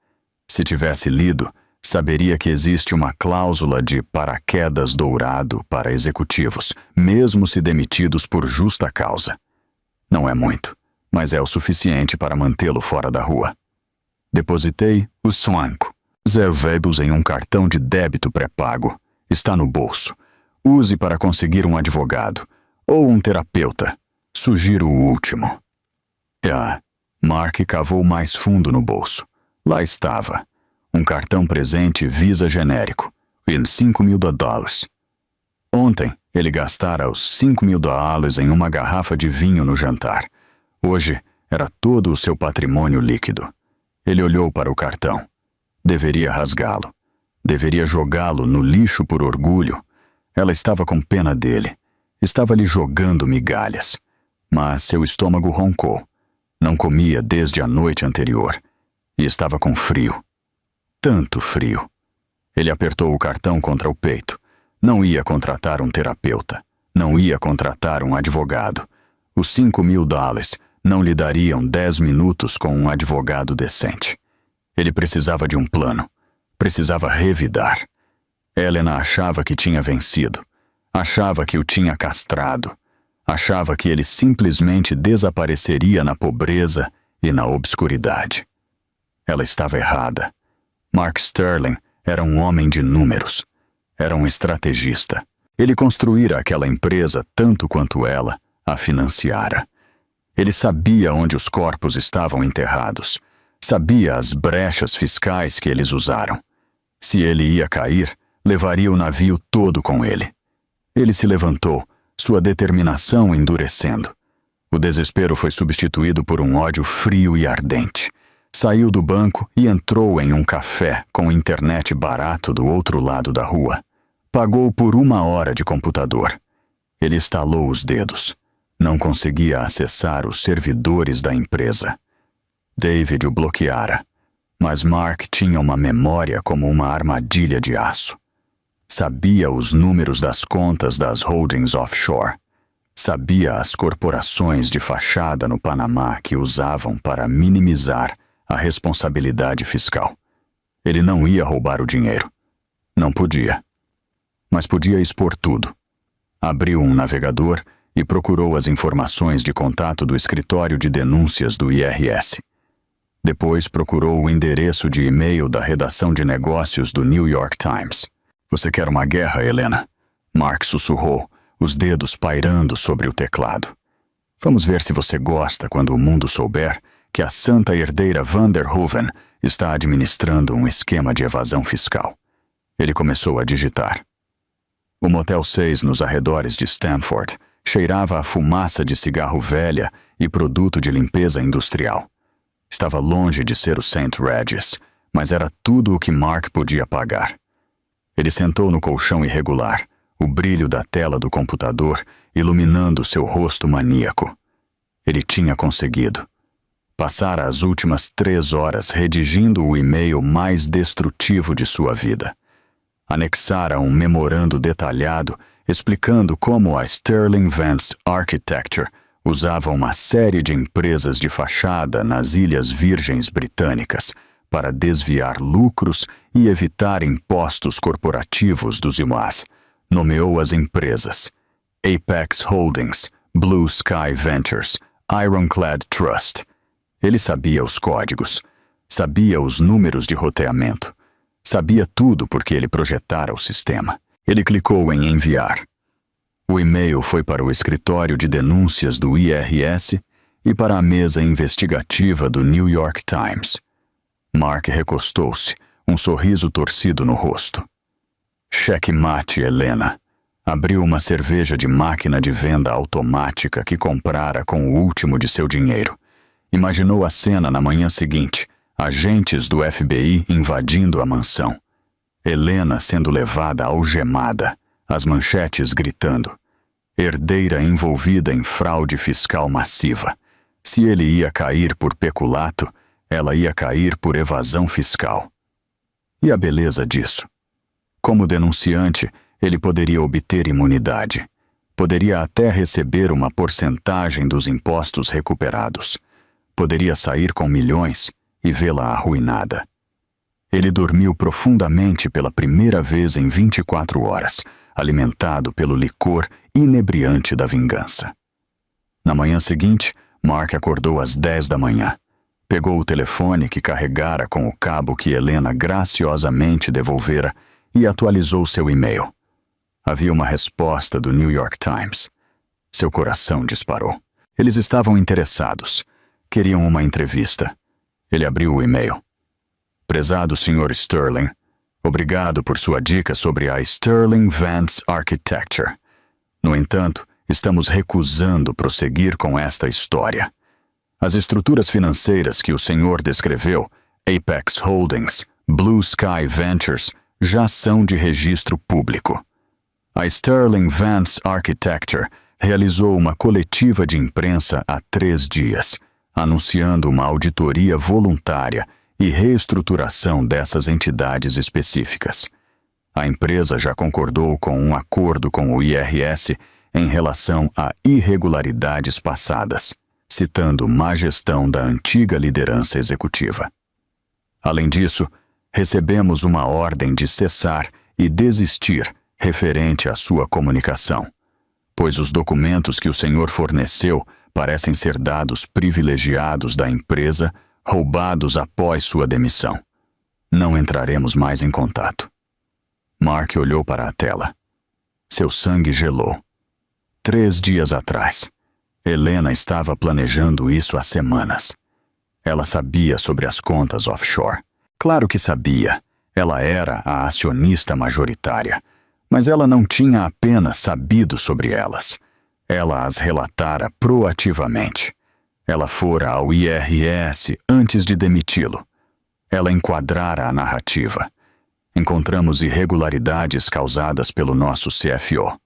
Se tivesse lido, saberia que existe uma cláusula de paraquedas dourado para executivos, mesmo se demitidos por justa causa. Não é muito, mas é o suficiente para mantê-lo fora da rua. Depositei o Swanko. Reservei-os em um cartão de débito pré-pago. Está no bolso. Use para conseguir um advogado ou um terapeuta. Sugiro o último. Mark cavou mais fundo no bolso. Lá estava. Um cartão presente Visa genérico, e $5.000. Ontem, ele gastara os $5.000 em uma garrafa de vinho no jantar. Hoje, era todo o seu patrimônio líquido. Ele olhou para o cartão. Deveria rasgá-lo. Deveria jogá-lo no lixo por orgulho. Ela estava com pena dele. Estava lhe jogando migalhas. Mas seu estômago roncou. Não comia desde a noite anterior. E estava com frio. Tanto frio. Ele apertou o cartão contra o peito. Não ia contratar um terapeuta. Não ia contratar um advogado. Os $5.000 não lhe dariam 10 minutos com um advogado decente. Ele precisava de um plano. Precisava revidar. Helena achava que tinha vencido. Achava que o tinha castrado. Achava que ele simplesmente desapareceria na pobreza e na obscuridade. Ela estava errada. Mark Sterling era um homem de números. Era um estrategista. Ele construíra aquela empresa tanto quanto ela a financiara. Ele sabia onde os corpos estavam enterrados. Sabia as brechas fiscais que eles usaram. Se ele ia cair, levaria o navio todo com ele. Ele se levantou, sua determinação endurecendo. O desespero foi substituído por um ódio frio e ardente. Saiu do banco e entrou em um café com internet barato do outro lado da rua. Pagou por 1 hora de computador. Ele estalou os dedos. Não conseguia acessar os servidores da empresa. David o bloqueara, mas Mark tinha uma memória como uma armadilha de aço. Sabia os números das contas das holdings offshore. Sabia as corporações de fachada no Panamá que usavam para minimizar a responsabilidade fiscal. Ele não ia roubar o dinheiro. Não podia. Mas podia expor tudo. Abriu um navegador e procurou as informações de contato do escritório de denúncias do IRS. Depois procurou o endereço de e-mail da redação de negócios do New York Times. Você quer uma guerra, Helena? Mark sussurrou, os dedos pairando sobre o teclado. Vamos ver se você gosta quando o mundo souber que a santa herdeira Van der Hoeven está administrando um esquema de evasão fiscal. Ele começou a digitar. O Motel 6 nos arredores de Stamford cheirava a fumaça de cigarro velha e produto de limpeza industrial. Estava longe de ser o St. Regis, mas era tudo o que Mark podia pagar. Ele sentou no colchão irregular, o brilho da tela do computador iluminando seu rosto maníaco. Ele tinha conseguido. Passara as últimas 3 horas redigindo o e-mail mais destrutivo de sua vida. Anexara um memorando detalhado explicando como a Sterling Vance Architecture usava uma série de empresas de fachada nas Ilhas Virgens Britânicas para desviar lucros e evitar impostos corporativos dos IMAs, Nomeou as empresas: Apex Holdings, Blue Sky Ventures, Ironclad Trust. Ele sabia os códigos, sabia os números de roteamento, sabia tudo porque ele projetara o sistema. Ele clicou em enviar. O e-mail foi para o escritório de denúncias do IRS e para a mesa investigativa do New York Times. Mark recostou-se, um sorriso torcido no rosto. Checkmate, Helena. Abriu uma cerveja de máquina de venda automática que comprara com o último de seu dinheiro. Imaginou a cena na manhã seguinte, agentes do FBI invadindo a mansão. Helena sendo levada algemada, as manchetes gritando. Herdeira envolvida em fraude fiscal massiva. Se ele ia cair por peculato, ela ia cair por evasão fiscal. E a beleza disso? Como denunciante, ele poderia obter imunidade. Poderia até receber uma porcentagem dos impostos recuperados. Poderia sair com milhões e vê-la arruinada. Ele dormiu profundamente pela primeira vez em 24 horas, alimentado pelo licor inebriante da vingança. Na manhã seguinte, Mark acordou às 10 da manhã. Pegou o telefone que carregara com o cabo que Helena graciosamente devolvera e atualizou seu e-mail. Havia uma resposta do New York Times. Seu coração disparou. Eles estavam interessados. Queriam uma entrevista. Ele abriu o e-mail. Prezado Sr. Sterling, obrigado por sua dica sobre a Sterling Vance Architecture. No entanto, estamos recusando prosseguir com esta história. As estruturas financeiras que o senhor descreveu, Apex Holdings, Blue Sky Ventures, já são de registro público. A Sterling Vance Architecture realizou uma coletiva de imprensa há 3 dias, anunciando uma auditoria voluntária e reestruturação dessas entidades específicas. A empresa já concordou com um acordo com o IRS em relação a irregularidades passadas, citando má gestão da antiga liderança executiva. Além disso, recebemos uma ordem de cessar e desistir referente à sua comunicação, pois os documentos que o senhor forneceu parecem ser dados privilegiados da empresa roubados após sua demissão. Não entraremos mais em contato. Mark olhou para a tela. Seu sangue gelou. 3 dias atrás, Helena estava planejando isso há semanas. Ela sabia sobre as contas offshore. Claro que sabia. Ela era a acionista majoritária. Mas ela não tinha apenas sabido sobre elas. Ela as relatara proativamente. Ela fora ao IRS antes de demiti-lo. Ela enquadrara a narrativa. Encontramos irregularidades causadas pelo nosso CFO.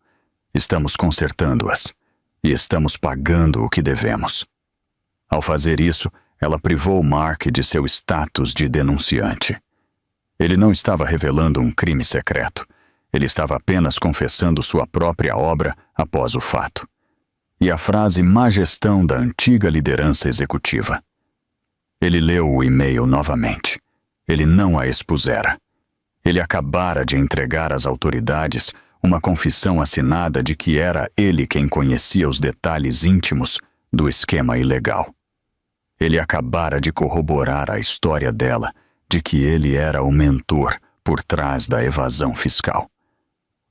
Estamos consertando-as. E estamos pagando o que devemos. Ao fazer isso, ela privou Mark de seu status de denunciante. Ele não estava revelando um crime secreto. Ele estava apenas confessando sua própria obra após o fato. E a frase má gestão da antiga liderança executiva. Ele leu o e-mail novamente. Ele não a expusera. Ele acabara de entregar às autoridades uma confissão assinada de que era ele quem conhecia os detalhes íntimos do esquema ilegal. Ele acabara de corroborar a história dela de que ele era o mentor por trás da evasão fiscal.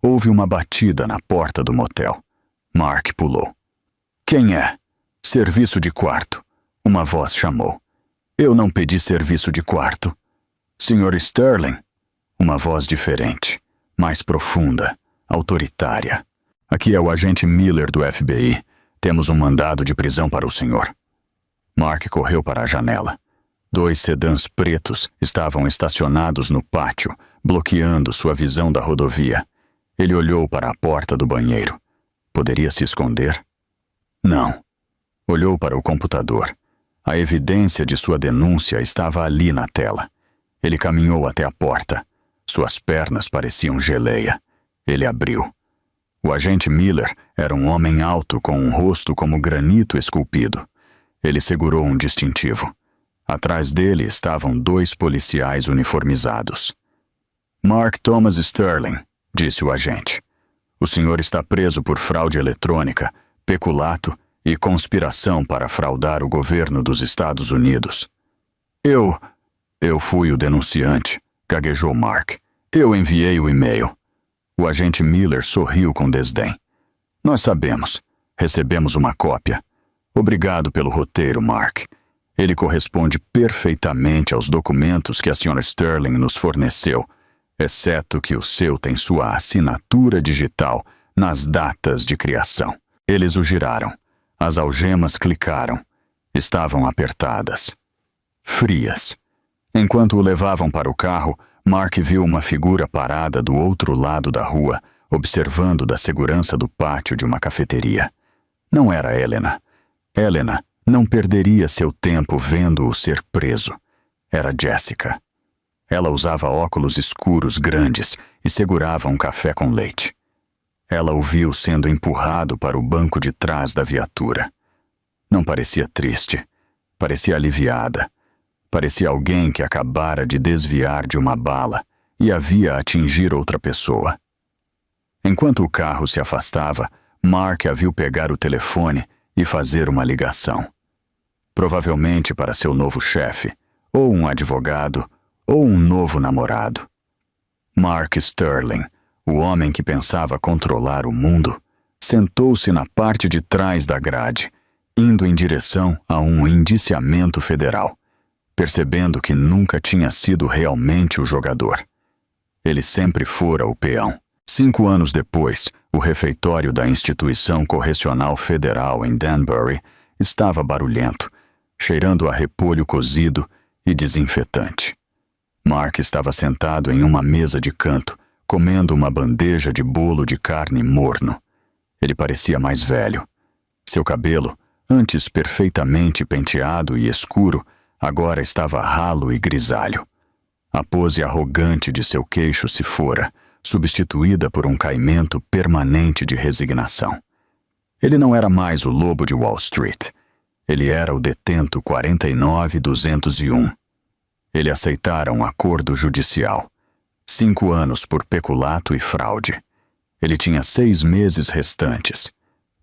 Houve uma batida na porta do motel. Mark pulou. Quem é? Serviço de quarto. Uma voz chamou. Eu não pedi serviço de quarto. Sr. Sterling? Uma voz diferente, mais profunda, autoritária. Aqui é o agente Miller do FBI. Temos um mandado de prisão para o senhor. Mark correu para a janela. 2 sedãs pretos estavam estacionados no pátio, bloqueando sua visão da rodovia. Ele olhou para a porta do banheiro. Poderia se esconder? Não. Olhou para o computador. A evidência de sua denúncia estava ali na tela. Ele caminhou até a porta. Suas pernas pareciam geleia. Ele abriu. O agente Miller era um homem alto com um rosto como granito esculpido. Ele segurou um distintivo. Atrás dele estavam 2 policiais uniformizados. Mark Thomas Sterling, disse o agente. O senhor está preso por fraude eletrônica, peculato e conspiração para fraudar o governo dos Estados Unidos. Eu fui o denunciante, gaguejou Mark. Eu enviei o e-mail. O agente Miller sorriu com desdém. Nós sabemos. Recebemos uma cópia. Obrigado pelo roteiro, Mark. Ele corresponde perfeitamente aos documentos que a Sra. Sterling nos forneceu, exceto que o seu tem sua assinatura digital nas datas de criação. Eles o giraram. As algemas clicaram. Estavam apertadas. Frias. Enquanto o levavam para o carro, Mark viu uma figura parada do outro lado da rua, observando da segurança do pátio de uma cafeteria. Não era Helena. Helena não perderia seu tempo vendo-o ser preso. Era Jessica. Ela usava óculos escuros grandes e segurava um café com leite. Ela o viu sendo empurrado para o banco de trás da viatura. Não parecia triste. Parecia aliviada. Parecia alguém que acabara de desviar de uma bala e havia atingir outra pessoa. Enquanto o carro se afastava, Mark a viu pegar o telefone e fazer uma ligação. Provavelmente para seu novo chefe, ou um advogado, ou um novo namorado. Mark Sterling, o homem que pensava controlar o mundo, sentou-se na parte de trás da grade, indo em direção a um indiciamento federal, percebendo que nunca tinha sido realmente o jogador. Ele sempre fora o peão. 5 anos depois, o refeitório da Instituição Correcional Federal em Danbury estava barulhento, cheirando a repolho cozido e desinfetante. Mark estava sentado em uma mesa de canto, comendo uma bandeja de bolo de carne morno. Ele parecia mais velho. Seu cabelo, antes perfeitamente penteado e escuro, agora estava ralo e grisalho. A pose arrogante de seu queixo se fora, substituída por um caimento permanente de resignação. Ele não era mais o lobo de Wall Street. Ele era o detento 49.201. Ele aceitara um acordo judicial. 5 anos por peculato e fraude. Ele tinha 6 meses restantes.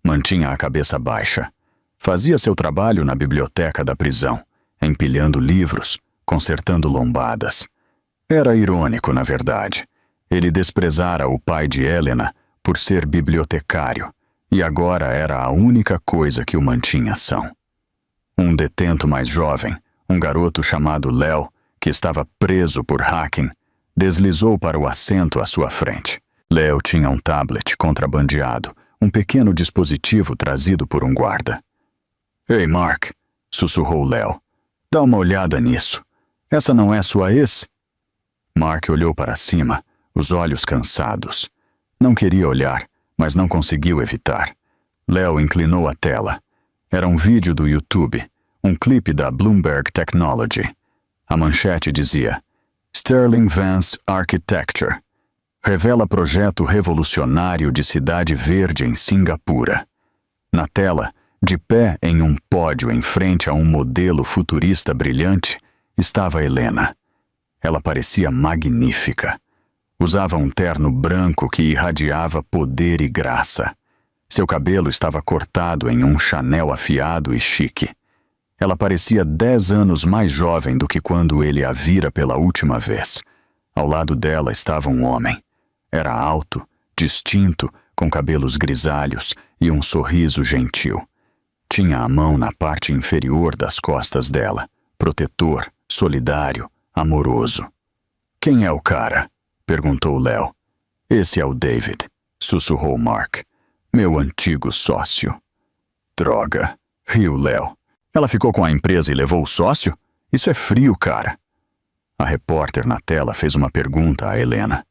Mantinha a cabeça baixa. Fazia seu trabalho na biblioteca da prisão, empilhando livros, consertando lombadas. Era irônico, na verdade. Ele desprezara o pai de Helena por ser bibliotecário, e agora era a única coisa que o mantinha são. Um detento mais jovem, um garoto chamado Léo, que estava preso por hacking, deslizou para o assento à sua frente. Léo tinha um tablet contrabandeado, um pequeno dispositivo trazido por um guarda. "Ei, Mark", sussurrou Léo, "dá uma olhada nisso. Essa não é sua ex?" Mark olhou para cima, os olhos cansados. Não queria olhar, mas não conseguiu evitar. Léo inclinou a tela. Era um vídeo do YouTube, um clipe da Bloomberg Technology. A manchete dizia: Sterling Vance Architecture. Revela projeto revolucionário de cidade verde em Singapura. Na tela, de pé em um pódio em frente a um modelo futurista brilhante, estava Helena. Ela parecia magnífica. Usava um terno branco que irradiava poder e graça. Seu cabelo estava cortado em um Chanel afiado e chique. Ela parecia 10 anos mais jovem do que quando ele a vira pela última vez. Ao lado dela estava um homem. Era alto, distinto, com cabelos grisalhos e um sorriso gentil. Tinha a mão na parte inferior das costas dela, protetor, solidário, amoroso. "Quem é o cara?" perguntou Léo. "Esse é o David", sussurrou Mark. "Meu antigo sócio." "Droga", riu Léo. "Ela ficou com a empresa e levou o sócio? Isso é frio, cara." A repórter na tela fez uma pergunta a Helena.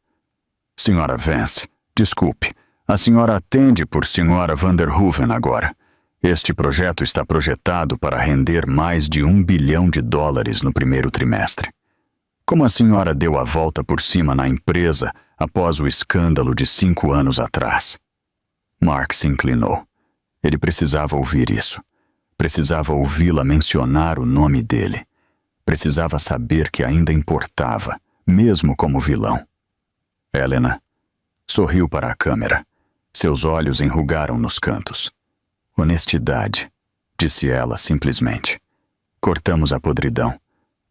"Senhora Vance, desculpe, a senhora atende por Sra. Vanderhoeven agora. Este projeto está projetado para render mais de $1 bilhão no primeiro trimestre. Como a senhora deu a volta por cima na empresa após o escândalo de 5 anos atrás?" Mark se inclinou. Ele precisava ouvir isso. Precisava ouvi-la mencionar o nome dele. Precisava saber que ainda importava, mesmo como vilão. Helena sorriu para a câmera. Seus olhos enrugaram nos cantos. Honestidade, disse ela simplesmente. Cortamos a podridão.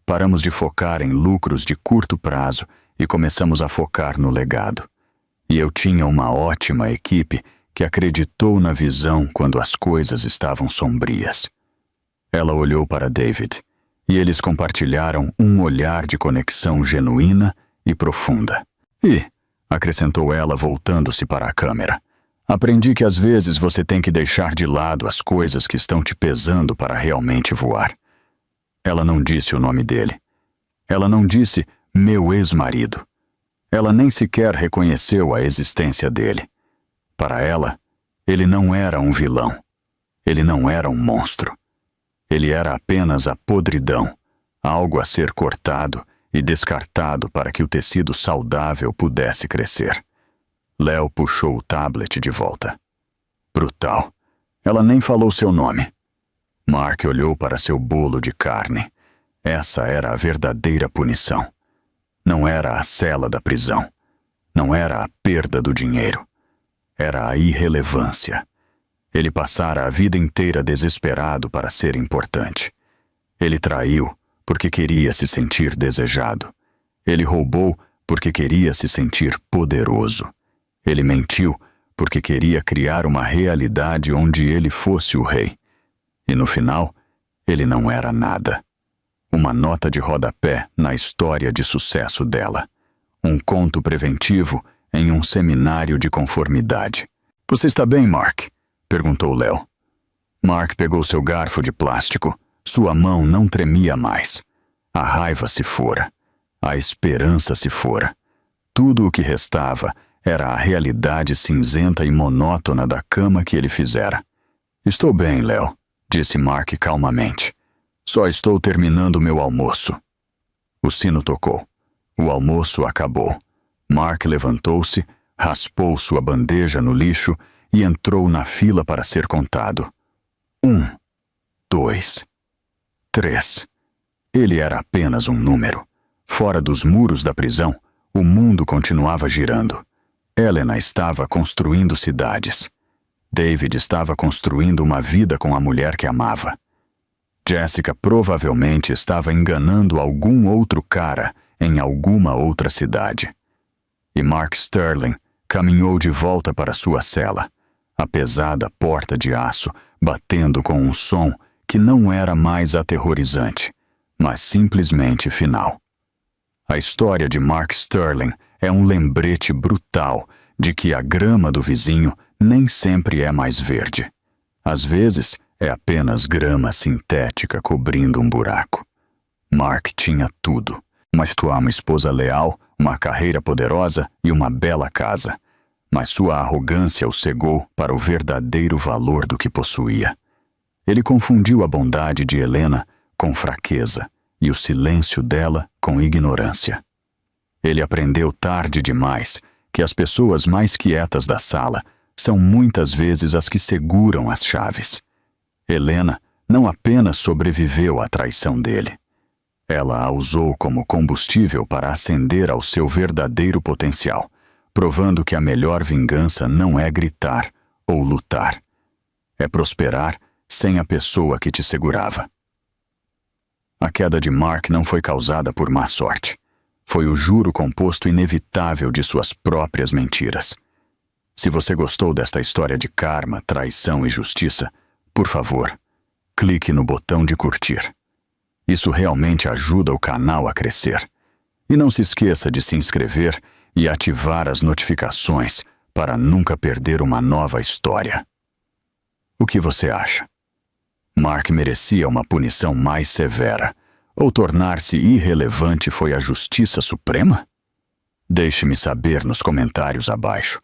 Paramos de focar em lucros de curto prazo e começamos a focar no legado. E eu tinha uma ótima equipe que acreditou na visão quando as coisas estavam sombrias. Ela olhou para David, e eles compartilharam um olhar de conexão genuína e profunda. E, acrescentou ela voltando-se para a câmera, aprendi que às vezes você tem que deixar de lado as coisas que estão te pesando para realmente voar. Ela não disse o nome dele. Ela não disse meu ex-marido. Ela nem sequer reconheceu a existência dele. Para ela, ele não era um vilão. Ele não era um monstro. Ele era apenas a podridão, algo a ser cortado e descartado para que o tecido saudável pudesse crescer. Léo puxou o tablet de volta. Brutal. Ela nem falou seu nome. Mark olhou para seu bolo de carne. Essa era a verdadeira punição. Não era a cela da prisão. Não era a perda do dinheiro. Era a irrelevância. Ele passara a vida inteira desesperado para ser importante. Ele traiu porque queria se sentir desejado. Ele roubou porque queria se sentir poderoso. Ele mentiu porque queria criar uma realidade onde ele fosse o rei. E no final, ele não era nada. Uma nota de rodapé na história de sucesso dela. Um conto preventivo em um seminário de conformidade. Você está bem, Mark? Perguntou Léo. Mark pegou seu garfo de plástico. Sua mão não tremia mais. A raiva se fora. A esperança se fora. Tudo o que restava era a realidade cinzenta e monótona da cama que ele fizera. Estou bem, Léo, disse Mark calmamente. Só estou terminando meu almoço. O sino tocou. O almoço acabou. Mark levantou-se, raspou sua bandeja no lixo e entrou na fila para ser contado. 1, 2, 3. Ele era apenas um número. Fora dos muros da prisão, o mundo continuava girando. Helena estava construindo cidades. David estava construindo uma vida com a mulher que amava. Jessica provavelmente estava enganando algum outro cara em alguma outra cidade. E Mark Sterling caminhou de volta para sua cela, a pesada porta de aço batendo com um som que não era mais aterrorizante, mas simplesmente final. A história de Mark Sterling é um lembrete brutal de que a grama do vizinho nem sempre é mais verde. Às vezes, é apenas grama sintética cobrindo um buraco. Mark tinha tudo. Uma esposa leal, uma carreira poderosa e uma bela casa. Mas sua arrogância o cegou para o verdadeiro valor do que possuía. Ele confundiu a bondade de Helena com fraqueza e o silêncio dela com ignorância. Ele aprendeu tarde demais que as pessoas mais quietas da sala são muitas vezes as que seguram as chaves. Helena não apenas sobreviveu à traição dele. Ela a usou como combustível para ascender ao seu verdadeiro potencial, provando que a melhor vingança não é gritar ou lutar. É prosperar sem a pessoa que te segurava. A queda de Mark não foi causada por má sorte. Foi o juro composto inevitável de suas próprias mentiras. Se você gostou desta história de karma, traição e justiça, por favor, clique no botão de curtir. Isso realmente ajuda o canal a crescer. E não se esqueça de se inscrever e ativar as notificações para nunca perder uma nova história. O que você acha? Mark merecia uma punição mais severa, ou tornar-se irrelevante foi a justiça suprema? Deixe-me saber nos comentários abaixo.